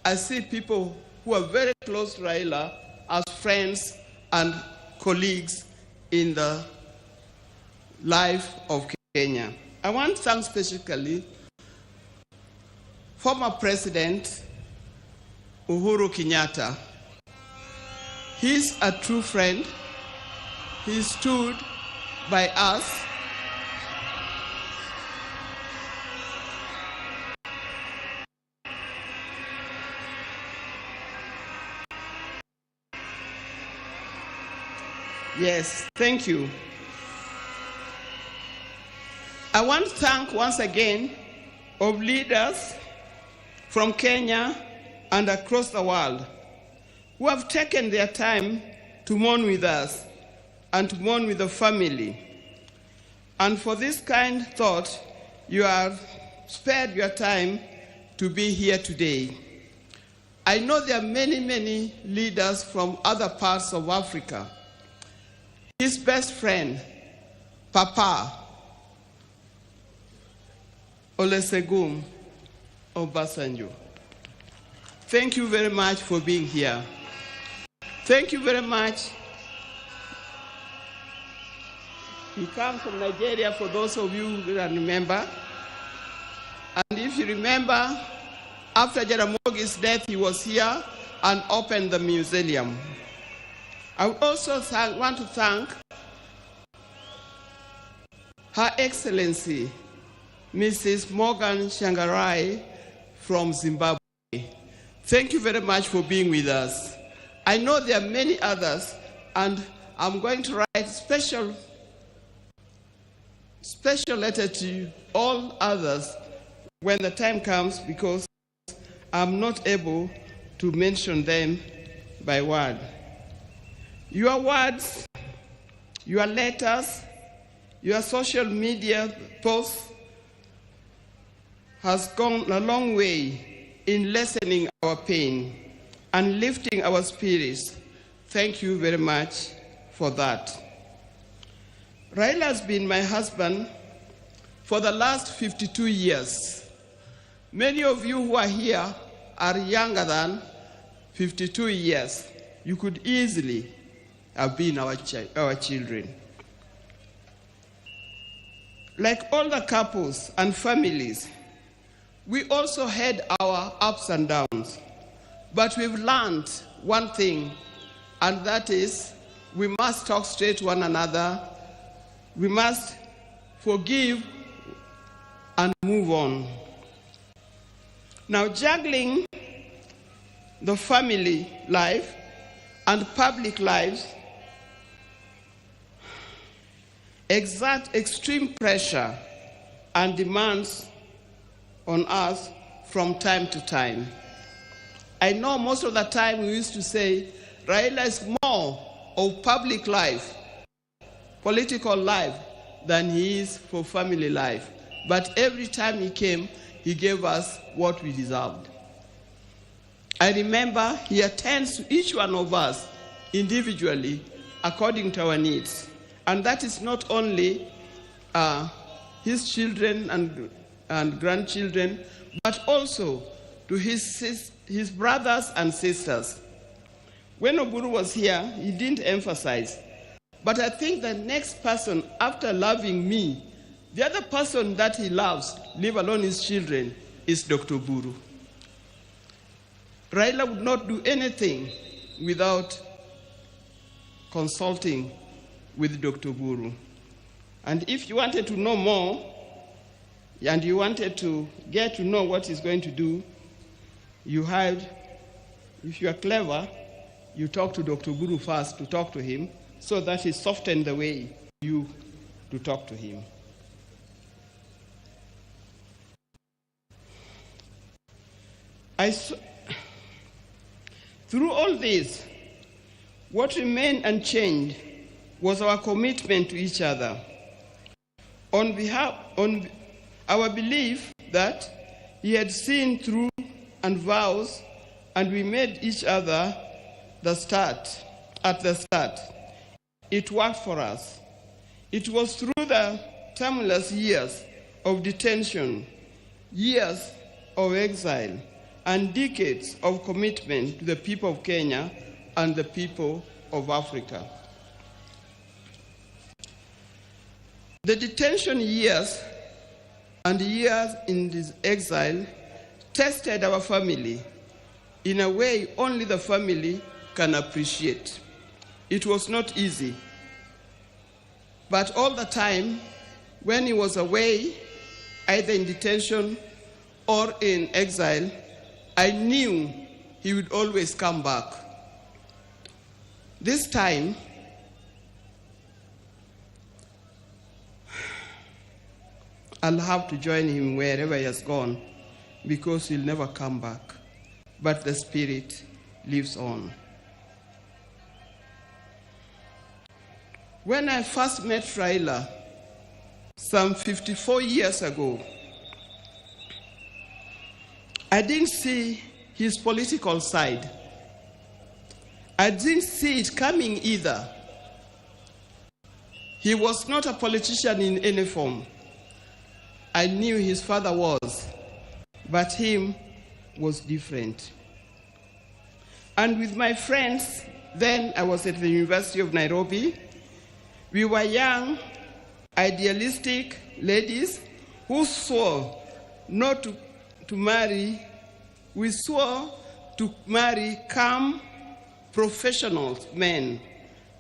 [SPEAKER 13] I see people who are very close to Raila as friends and colleagues in the life of Kenya. I want to thank specifically former President Uhuru Kenyatta. He's a true friend. He stood by us. Yes, thank you. I want to thank once again of leaders from Kenya and across the world who have taken their time to mourn with us and to mourn with the family. And for this kind thought, you have spared your time to be here today. I know there are many, many leaders from other parts of Africa. His best friend, Papa Olusegun Obasanjo. Thank you very much for being here. Thank you very much. He comes from Nigeria, for those of you who can remember. And if you remember, after Jaramogi's death, he was here and opened the museum. I would also want to thank Her Excellency, Mrs. Morgan Shangarai from Zimbabwe. Thank you very much for being with us. I know there are many others, and I'm going to write special letter to all others when the time comes, because I'm not able to mention them by word. Your words, your letters, your social media posts has gone a long way in lessening our pain and lifting our spirits. Thank you very much for that. Raila has been my husband for the last 52 years. Many of you who are here are younger than 52 years. You could easily have been our children. Like all the couples and families, we also had our ups and downs. But we've learned one thing, and that is we must talk straight to one another. We must forgive and move on. Now, juggling the family life and public lives exert extreme pressure and demands on us from time to time. I know most of the time we used to say Raila is more of public life, political life, than he is for family life. But every time he came, he gave us what we deserved. I remember he attends to each one of us individually according to our needs. And that is not only his children and grandchildren, but also to his brothers and sisters. When Oburu was here, he didn't emphasize. But I think the next person, after loving me, the other person that he loves, leave alone his children, is Dr. Oburu. Raila would not do anything without consulting with Dr. Oburu. And if you wanted to know more, and you wanted to get to know what he's going to do, you had, if you are clever, you talk to Dr. Oburu first to talk to him, so that he softened the way you to talk to him. Through all this, what remained unchanged was our commitment to each other. On our belief that he had seen through and vows, and we made each other at the start. It worked for us. It was through the tumultuous years of detention, years of exile, and decades of commitment to the people of Kenya and the people of Africa. The detention years and years in this exile tested our family in a way only the family can appreciate. It was not easy. But all the time, when he was away, either in detention or in exile, I knew he would always come back. This time, I'll have to join him wherever he has gone, because he'll never come back. But the spirit lives on. When I first met Raila, some 54 years ago, I didn't see his political side. I didn't see it coming either. He was not a politician in any form. I knew his father was, but him was different. And with my friends, then I was at the University of Nairobi, we were young, idealistic ladies who swore not to marry. We swore to marry calm, professional men,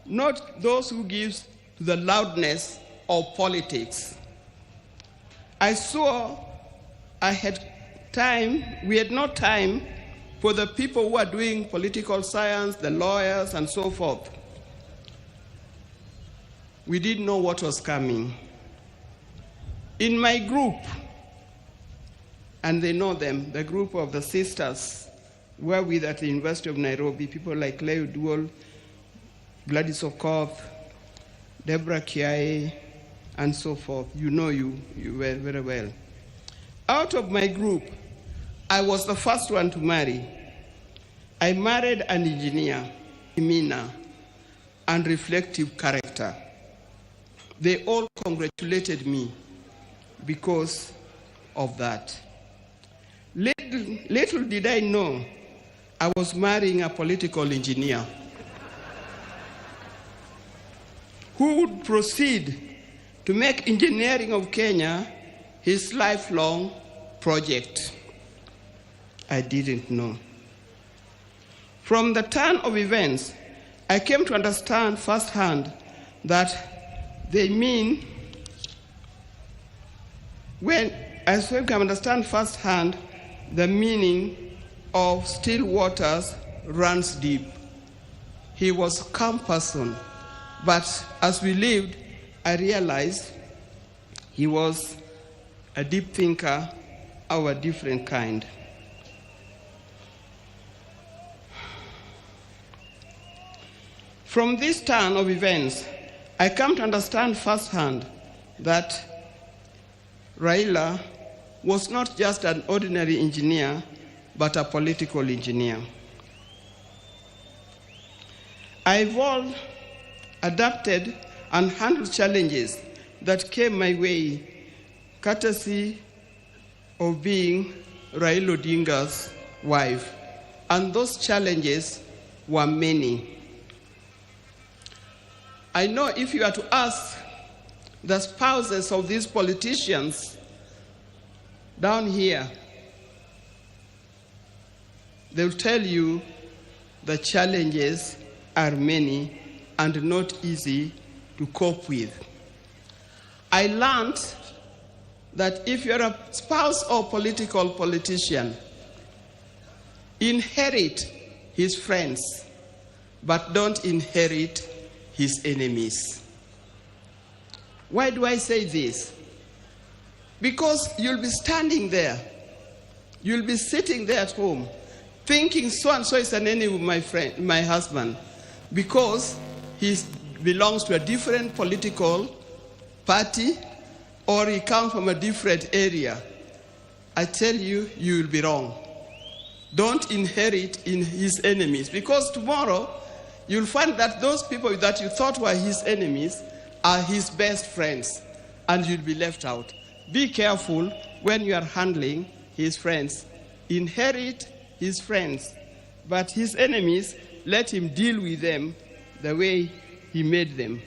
[SPEAKER 13] not those who give to the loudness of politics. I swore we had no time for the people who are doing political science, the lawyers, and so forth. We didn't know what was coming. In my group, and they know them, the group of the sisters were with at the University of Nairobi, people like Leo Duol, Gladys Okoth, Deborah Kiai, and so forth. You know you very, very well. Out of my group, I was the first one to marry. I married an engineer, demeanor, and reflective character. They all congratulated me because of that. Little did I know I was marrying a political engineer who would proceed to make engineering of Kenya his lifelong project. I didn't know. From the turn of events, I came to understand firsthand that they mean, I came to understand firsthand the meaning of still waters runs deep. He was a calm person, but as we lived, I realized he was a deep thinker of a different kind. From this turn of events, I come to understand firsthand that Raila was not just an ordinary engineer, but a political engineer. I evolved, adapted, and handled challenges that came my way, courtesy of being Raila Odinga's wife. And those challenges were many. I know if you are to ask the spouses of these politicians down here, they'll tell you the challenges are many and not easy to cope with. I learned that if you're a spouse or politician, inherit his friends, but don't inherit his enemies. Why do I say this? Because you'll be standing there, you'll be sitting there at home, thinking so-and-so is an enemy of my husband, because he belongs to a different political party or he comes from a different area. I tell you, you will be wrong. Don't inherit in his enemies, because tomorrow you'll find that those people that you thought were his enemies are his best friends, and you'll be left out. Be careful when you are handling his friends. Inherit his friends, but his enemies, let him deal with them the way he made them.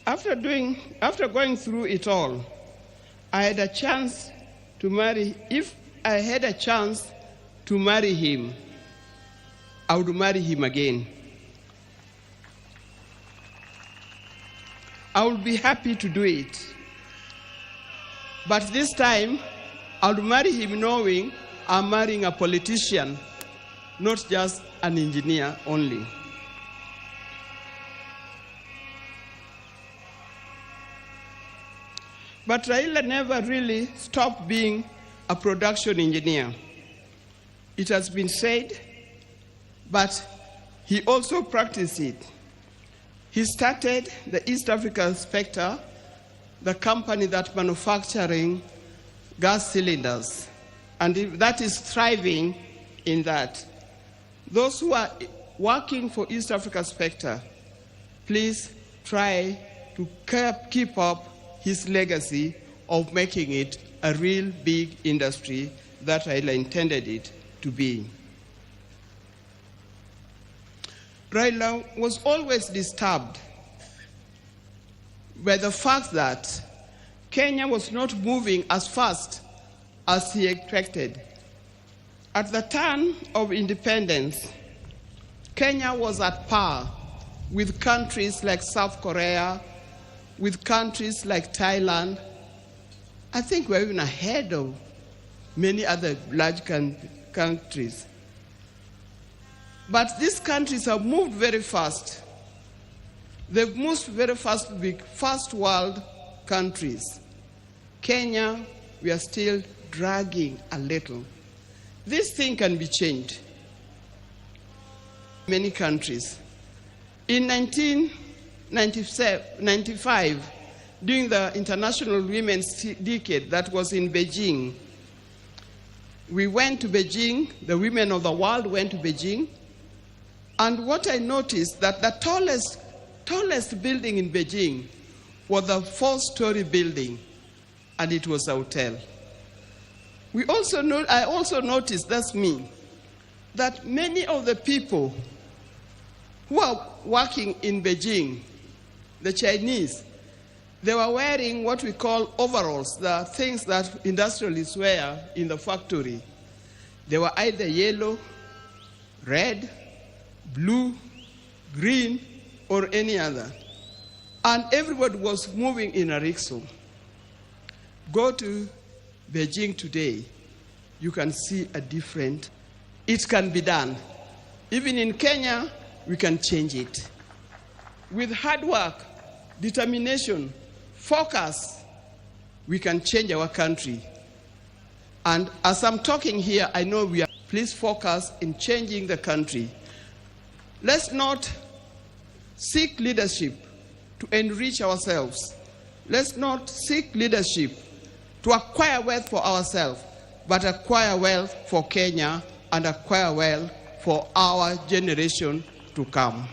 [SPEAKER 13] After going through it all, I had a chance to marry. If I had a chance to marry him, I would marry him again. I would be happy to do it. But this time, I would marry him knowing I'm marrying a politician, not just an engineer only. But Raila never really stopped being a production engineer. It has been said, but he also practiced it. He started the East Africa Spectre, the company that manufacturing gas cylinders, and that is thriving in that. Those who are working for East Africa Spectre, please try to keep up his legacy of making it a real big industry that Raila intended it to be. Raila was always disturbed by the fact that Kenya was not moving as fast as he expected. At the turn of independence, Kenya was at par with countries like South Korea, with countries like Thailand. I think we're even ahead of many other large countries. But these countries have moved very fast. They've moved very fast to be first world countries. Kenya, we are still dragging a little. This thing can be changed. Many countries. In 1995, during the International Women's Decade that was in Beijing, we went to Beijing, the women of the world went to Beijing, and what I noticed that the tallest building in Beijing was the 4-story building, and it was a hotel. I also noticed, that's me, that many of the people who are working in Beijing, the Chinese, they were wearing what we call overalls, the things that industrialists wear in the factory. They were either yellow, red, blue, green, or any other. And everybody was moving in a rickshaw. Go to Beijing today, you can see a different. It can be done. Even in Kenya, we can change it. With hard work, determination, focus, we can change our country. And as I'm talking here, I know we are. Please focus in changing the country. Let's not seek leadership to enrich ourselves. Let's not seek leadership to acquire wealth for ourselves, but acquire wealth for Kenya and acquire wealth for our generation to come.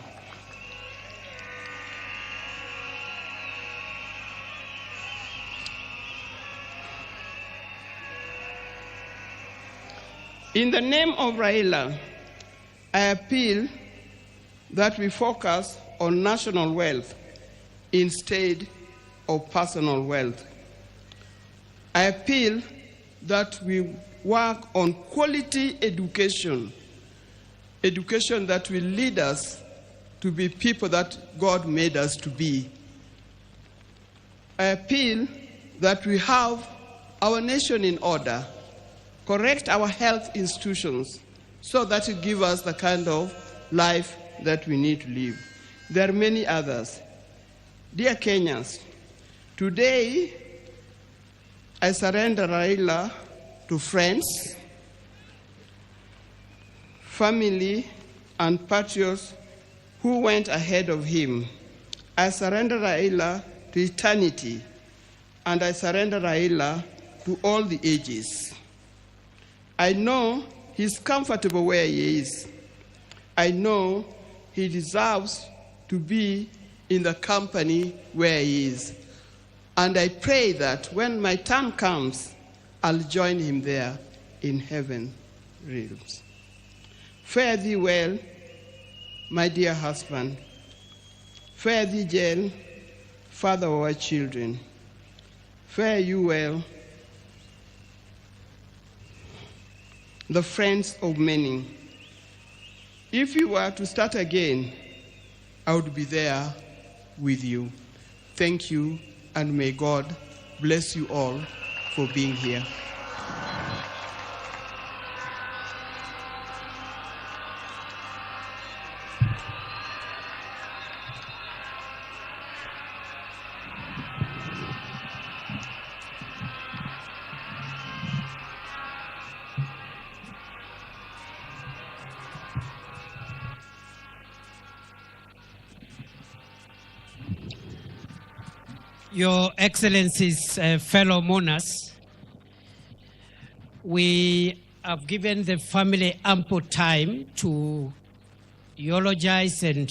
[SPEAKER 13] In the name of RAILA, I appeal that we focus on national wealth instead of personal wealth. I appeal that we work on quality education, education that will lead us to be people that God made us to be. I appeal that we have our nation in order, correct our health institutions so that it gives us the kind of life that we need to live. There are many others. Dear Kenyans, today I surrender Raila to friends, family, and patriots who went ahead of him. I surrender Raila to eternity, and I surrender Raila to all the ages. I know he's comfortable where he is. I know he deserves to be in the company where he is. And I pray that when my time comes, I'll join him there in heaven realms. Fare thee well, my dear husband. Fare thee well, father of our children. Fare you well, the friends of many. If you were to start again, I would be there with you. Thank you, and may God bless you all for being here.
[SPEAKER 14] Your Excellencies, fellow mourners, we have given the family ample time to eulogize and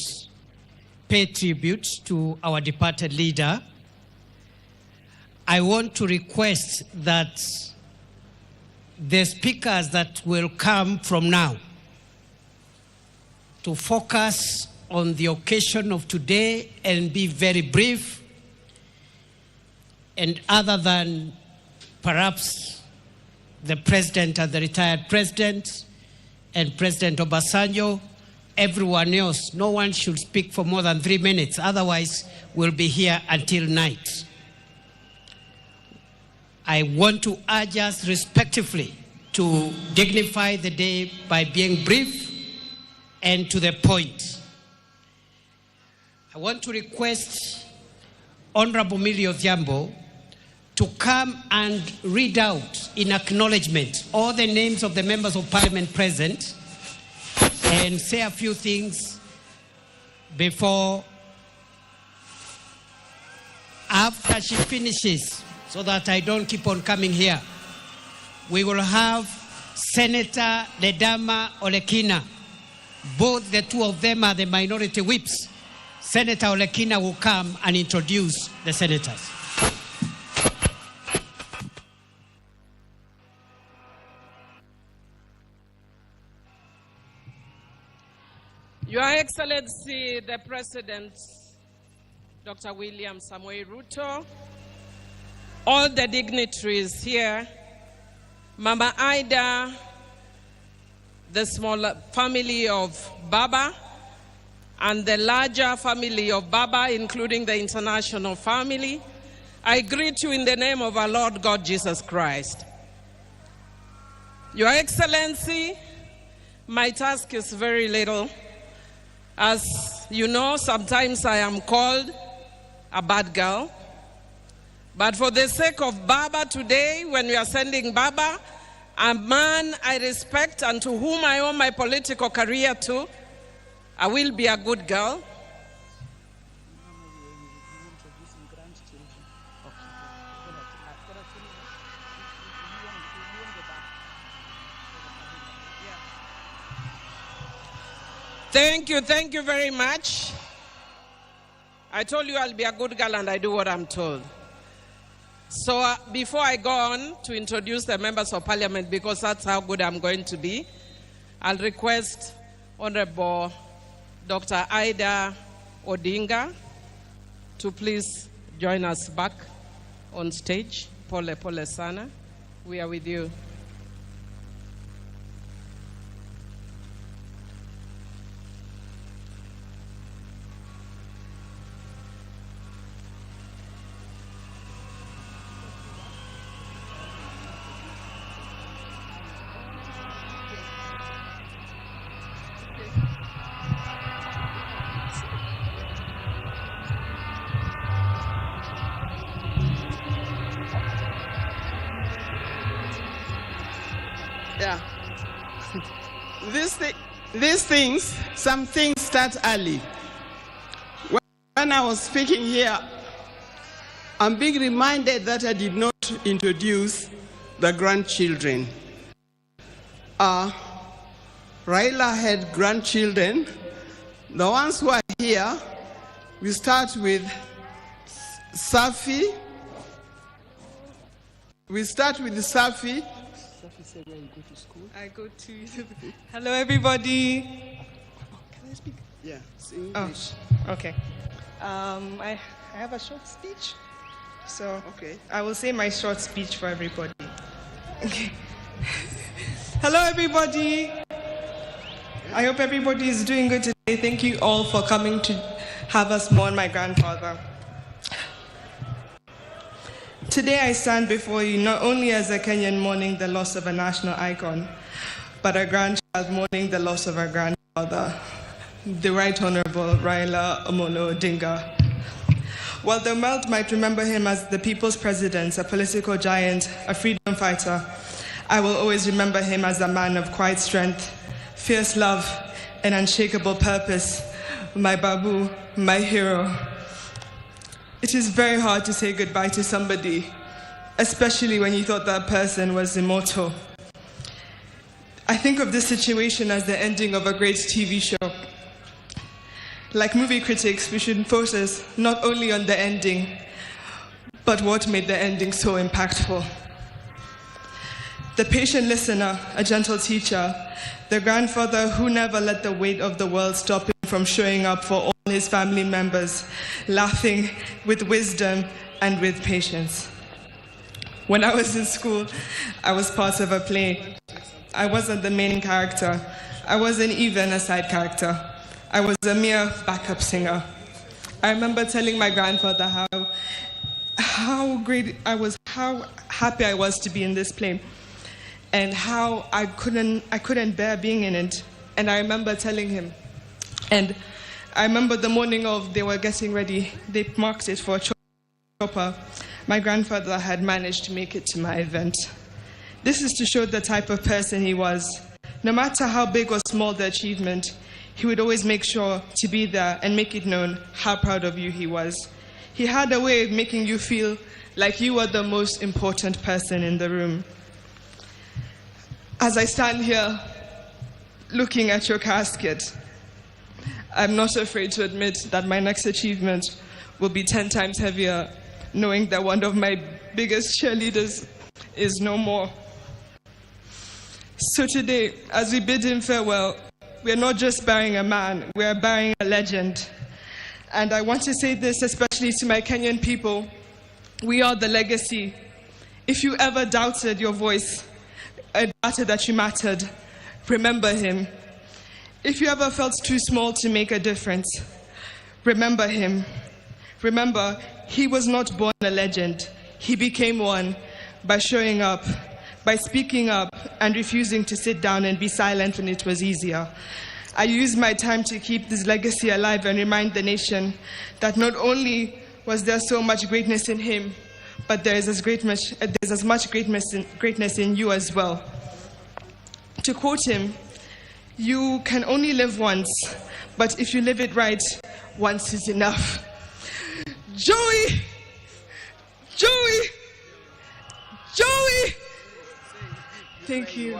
[SPEAKER 14] pay tribute to our departed leader. I want to request that the speakers that will come from now to focus on the occasion of today and be very brief. And other than perhaps the president and the retired president and President Obasanjo, everyone else, no one should speak for more than 3 minutes. Otherwise, we'll be here until night. I want to urge us respectively to dignify the day by being brief and to the point. I want to request Honorable Millie Odhiambo to come and read out in acknowledgement all the names of the members of parliament present and say a few things before, after she finishes, so that I don't keep on coming here. We will have Senator Ledama Olekina. Both the two of them are the minority whips. Senator Olekina will come and introduce the senators.
[SPEAKER 9] Your Excellency, the President, Dr. William Samoei Ruto, all the dignitaries here, Mama Ida, the smaller family of Baba, and the larger family of Baba, including the international family, I greet you in the name of our Lord God Jesus Christ. Your Excellency, my task is very little. As you know, sometimes I am called a bad girl. But for the sake of Baba today, when we are sending Baba, a man I respect and to whom I owe my political career to, I will be a good girl. Thank you very much. I told you I'll be a good girl and I do what I'm told. So before I go on to introduce the members of parliament, because that's how good I'm going to be, I'll request Honorable Dr. Raila Odinga to please join us back on stage. Pole pole sana. We are with you.
[SPEAKER 13] Yeah. These things, some things start early. When I was speaking here, I'm being reminded that I did not introduce the grandchildren. Raila had grandchildren. The ones who are here, we start with Safi. Safi said where you go to school.
[SPEAKER 15] I go to. Hello, everybody.
[SPEAKER 13] Can I speak? Yeah, it's English.
[SPEAKER 15] Oh, okay. I have a short speech, so okay. I will say my short speech for everybody. Okay. Hello, everybody. I hope everybody is doing good today. Thank you all for coming to have us mourn my grandfather. Today I stand before you not only as a Kenyan mourning the loss of a national icon, but a grandchild mourning the loss of our grandfather, the Right Honorable Raila Odinga. While the world might remember him as the people's president, a political giant, a freedom fighter, I will always remember him as a man of quiet strength, fierce love, and unshakable purpose, my Babu, my hero. It is very hard to say goodbye to somebody, especially when you thought that person was immortal. I think of this situation as the ending of a great TV show. Like movie critics, we should focus not only on the ending, but what made the ending so impactful. The patient listener, a gentle teacher, the grandfather who never let the weight of the world stop him from showing up for all his family members, laughing with wisdom and with patience. When I was in school, I was part of a play. I wasn't the main character. I wasn't even a side character. I was a mere backup singer. I remember telling my grandfather how great I was, how happy I was to be in this play, and how I couldn't bear being in it. And I remember telling him, And I remember the morning of they were getting ready, they marked it for a chopper. My grandfather had managed to make it to my event. This is to show the type of person he was. No matter how big or small the achievement, he would always make sure to be there and make it known how proud of you he was. He had a way of making you feel like you were the most important person in the room. As I stand here looking at your casket, I'm not afraid to admit that my next achievement will be 10 times heavier, knowing that one of my biggest cheerleaders is no more. So today, as we bid him farewell, we're not just burying a man, we're burying a legend. And I want to say this especially to my Kenyan people. We are the legacy. If you ever doubted your voice, doubted that you mattered, remember him. If you ever felt too small to make a difference, remember him. Remember, he was not born a legend. He became one by showing up, by speaking up and refusing to sit down and be silent when it was easier. I used my time to keep this legacy alive and remind the nation that not only was there so much greatness in him, but there's as much greatness in you as well. To quote him, you can only live once, but if you live it right, once is enough. Joey! Joey! Joey! Thank you.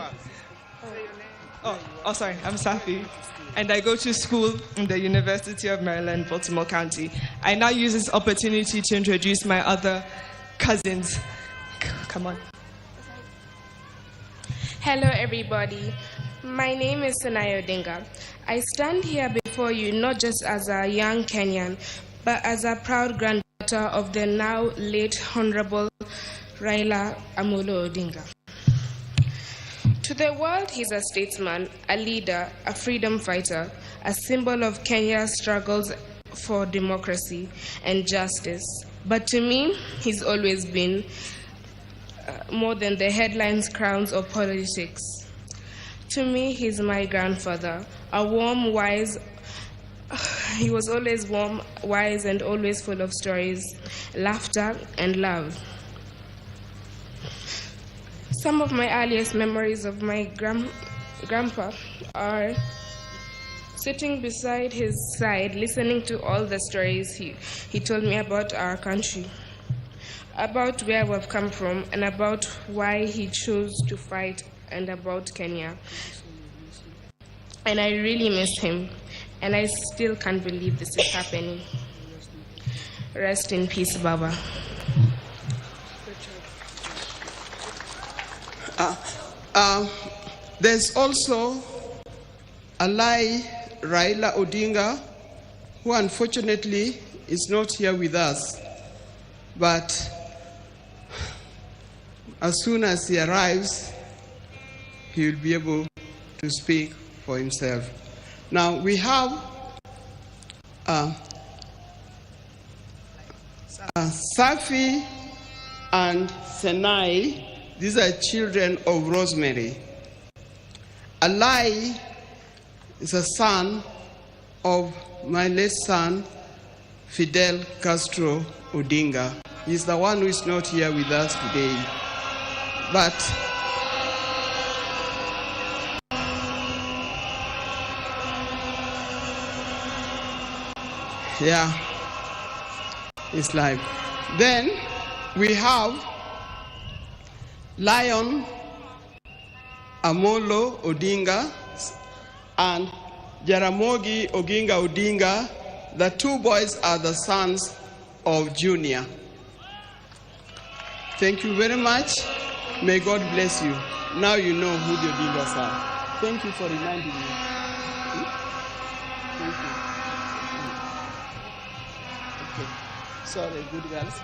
[SPEAKER 15] Oh, sorry, I'm Safi. And I go to school in the University of Maryland, Baltimore County. I now use this opportunity to introduce my other cousins. Come on.
[SPEAKER 16] Hello, everybody. My name is RAILA Odinga. I stand here before you not just as a young Kenyan, but as a proud granddaughter of the now late Honorable RAILA Amolo Odinga. To the world, he's a statesman, a leader, a freedom fighter, a symbol of Kenya's struggles for democracy and justice. But to me, he's always been more than the headlines, crowns, or politics. To me, he's my grandfather, a warm, wise. He was always warm, wise, and always full of stories, laughter, and love. Some of my earliest memories of my grandpa are sitting beside his side, listening to all the stories he told me about our country, about where we've come from, and about why he chose to fight, and about Kenya. And I really miss him, and I still can't believe this is happening. Rest in peace, Baba.
[SPEAKER 13] There's also RAILA Odinga, who unfortunately is not here with us. But as soon as he arrives, he will be able to speak for himself. Now we have Safi and Senai. These are children of Rosemary. Alai is a son of my late son, Fidel Castro Odinga. He's the one who is not here with us today. But yeah, it's live. Then we have Lion Amolo Odinga and Jaramogi Oginga Odinga. The two boys are the sons of Junior. Thank you very much. May God bless you. Now you know who the Odingas are. Thank you for reminding me. Thank you. Okay. Sorry, good girls.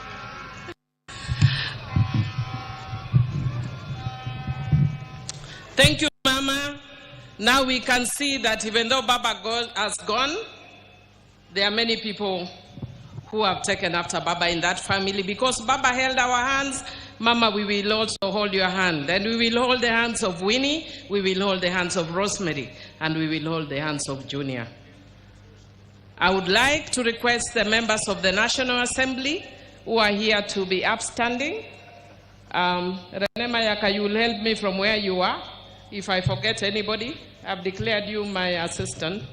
[SPEAKER 7] Thank you, Mama. Now we can see that even though Baba has gone, there are many people who have taken after Baba in that family. Because Baba held our hands, Mama, we will also hold your hand. And we will hold the hands of Winnie, we will hold the hands of Rosemary, and we will hold the hands of Junior.
[SPEAKER 9] I would like to request the members of the National Assembly who are here to be upstanding. Rene Mayaka, you will help me from where you are. If I forget anybody, I've declared you my assistant.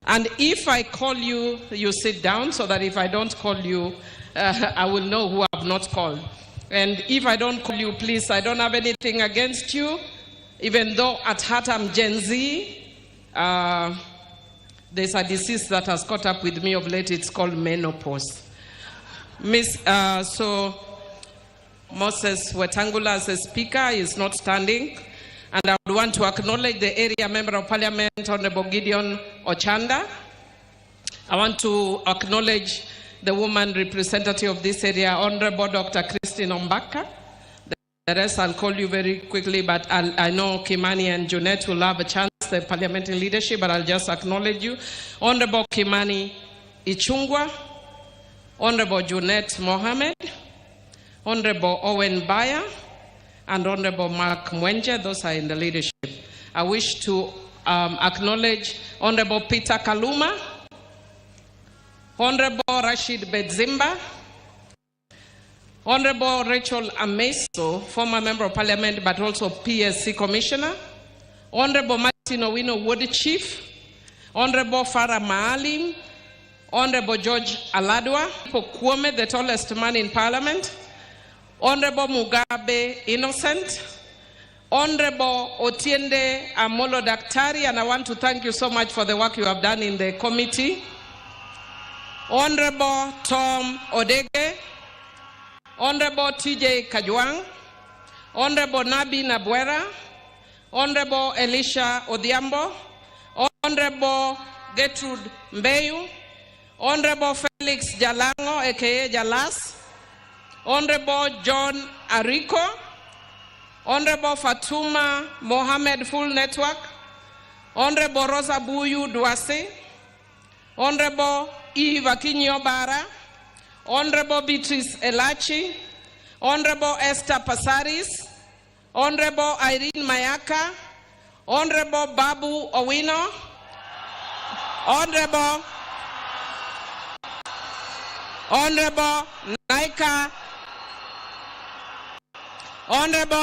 [SPEAKER 9] And if I call you, you sit down so that if I don't call you, I will know who I've not called. And if I don't call you, please, I don't have anything against you. Even though at heart I'm Gen Z, there's a disease that has caught up with me of late. It's called menopause. So Moses Wetangula as a speaker is not standing. And I would want to acknowledge the area member of parliament, Honorable Gideon Ochanda. I want to acknowledge the woman representative of this area, Honorable Dr. Christine Ombaka. The rest I'll call you very quickly, but I know Kimani and Junet will have a chance, the parliamentary leadership, but I'll just acknowledge you. Honorable Kimani Ichungwa, Honorable Junet Mohammed, Honorable Owen Baya, and Honorable Mark Mwenje, those are in the leadership. I wish to acknowledge Honorable Peter Kaluma, Honorable Rashid Bedzimba, Honorable Rachel Ameso, former member of parliament but also PSC commissioner, Honorable Martin Owino Wood Chief, Honorable Farah Maalim, Honorable George Aladwa, Pokwome, the tallest man in parliament, Honorable Mugabe Innocent, Honorable Otiende Amolo Daktari, and I want to thank you so much for the work you have done in the committee, Honorable Tom Odege, Honorable TJ Kajwang, Honorable Nabi Nabwera, Honorable Elisha Odhiambo, Honorable Gertrude Mbeyu, Honorable Felix Jalango, aka Jalas, Honorable John Ariko, Honorable Fatuma Mohammed Full Network, Honorable Rosa Buyu Duase, Honorable Eve Akinyo Bara, Honorable Beatrice Elachi, Honorable Esther Pasaris, Honorable Irene Mayaka, Honorable Babu Owino, Honorable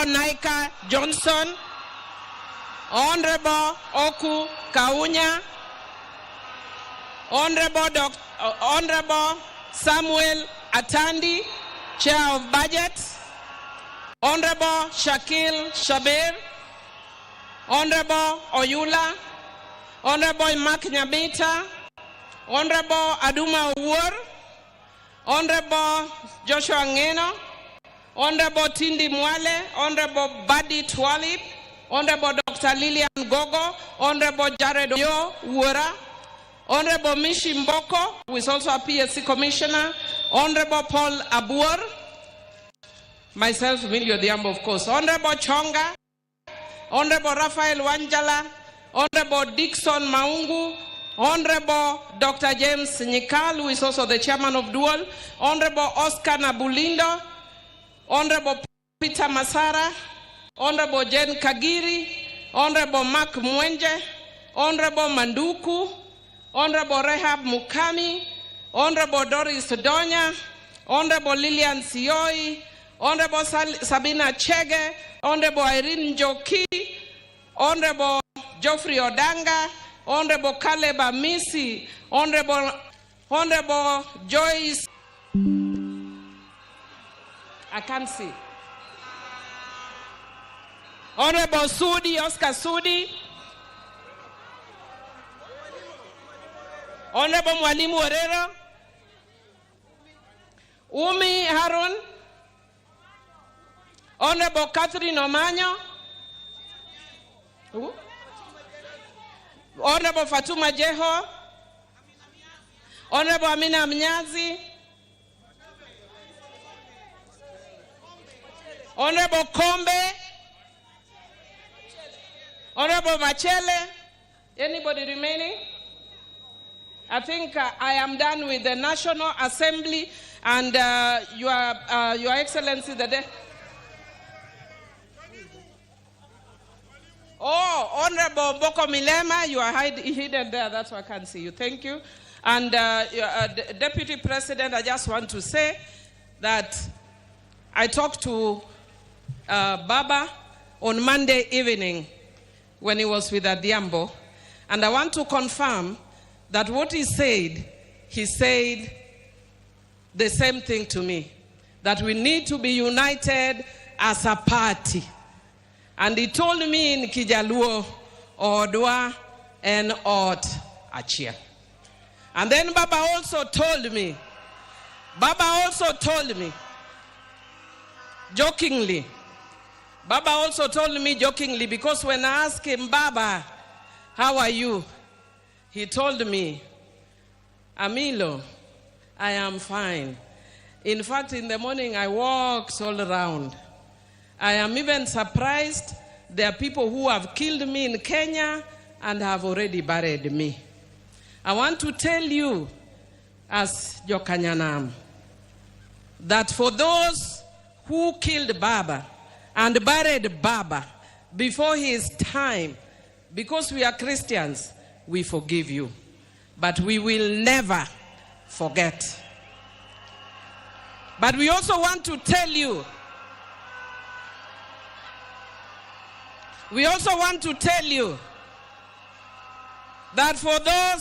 [SPEAKER 9] Naika Johnson, Honorable Oku Kaunya, Honorable Samuel Atandi, Chair of Budget, Honorable Shakil Shabir, Honorable Oyula, Honorable Mark Nyabita, Honorable Aduma Owuor, Honorable Joshua Ngeno, Honorable Tindi Mwale, Honorable Badi Twalib, Honorable Dr. Lillian Gogo, Honorable Jared Oyo Wura, Honorable Mishi Mboko, who is also a PSC Commissioner, Honorable Paul Abuor, myself, Emilio Diambo, of course, Honorable Chonga, Honorable Raphael Wanjala, Honorable Dixon Maungu, Honorable Dr. James Nyikal, who is also the chairman of Dual, Honorable Oscar Nabulindo, Honorable Peter Masara, Honorable Jen Kagiri, Honorable Mark Mwenje, Honorable Manduku, Honorable Rehab Mukami, Honorable Doris Donya, Honorable Lillian Sioi, Honorable Sabina Chege, Honorable Irene Njoki, Honorable Geoffrey Odanga, Honorable Caleb Amisi, Honorable Joyce, I can't see, Honorable Sudi, Oscar Sudi, Honorable Mwalimu Orero, Umi Harun, Honorable Catherine Omanyo, Honorable Fatuma Jeho, Honorable Amina Mnyazi, Honorable Kombe, Honorable Machele, anybody remaining? I think I am done with the National Assembly and Your Excellency the day. Oh, Honorable Boko Milema, you are hidden there, that's why I can't see you. Thank you. And Deputy President, I just want to say that I talked to Baba on Monday evening when he was with Adiambo, and I want to confirm that what he said the same thing to me, that we need to be united as a party. And he told me in Kijaluo, Odwa, and Ot Achia. And then Baba also told me, jokingly, because when I asked him, Baba, how are you? He told me, Amilo, I am fine. In fact, in the morning, I walked all around. I am even surprised there are people who have killed me in Kenya and have already buried me. I want to tell you, as Jokanyanam, that for those who killed Baba and buried Baba before his time, because we are Christians, we forgive you. But we will never forget. But we also want to tell you, that for those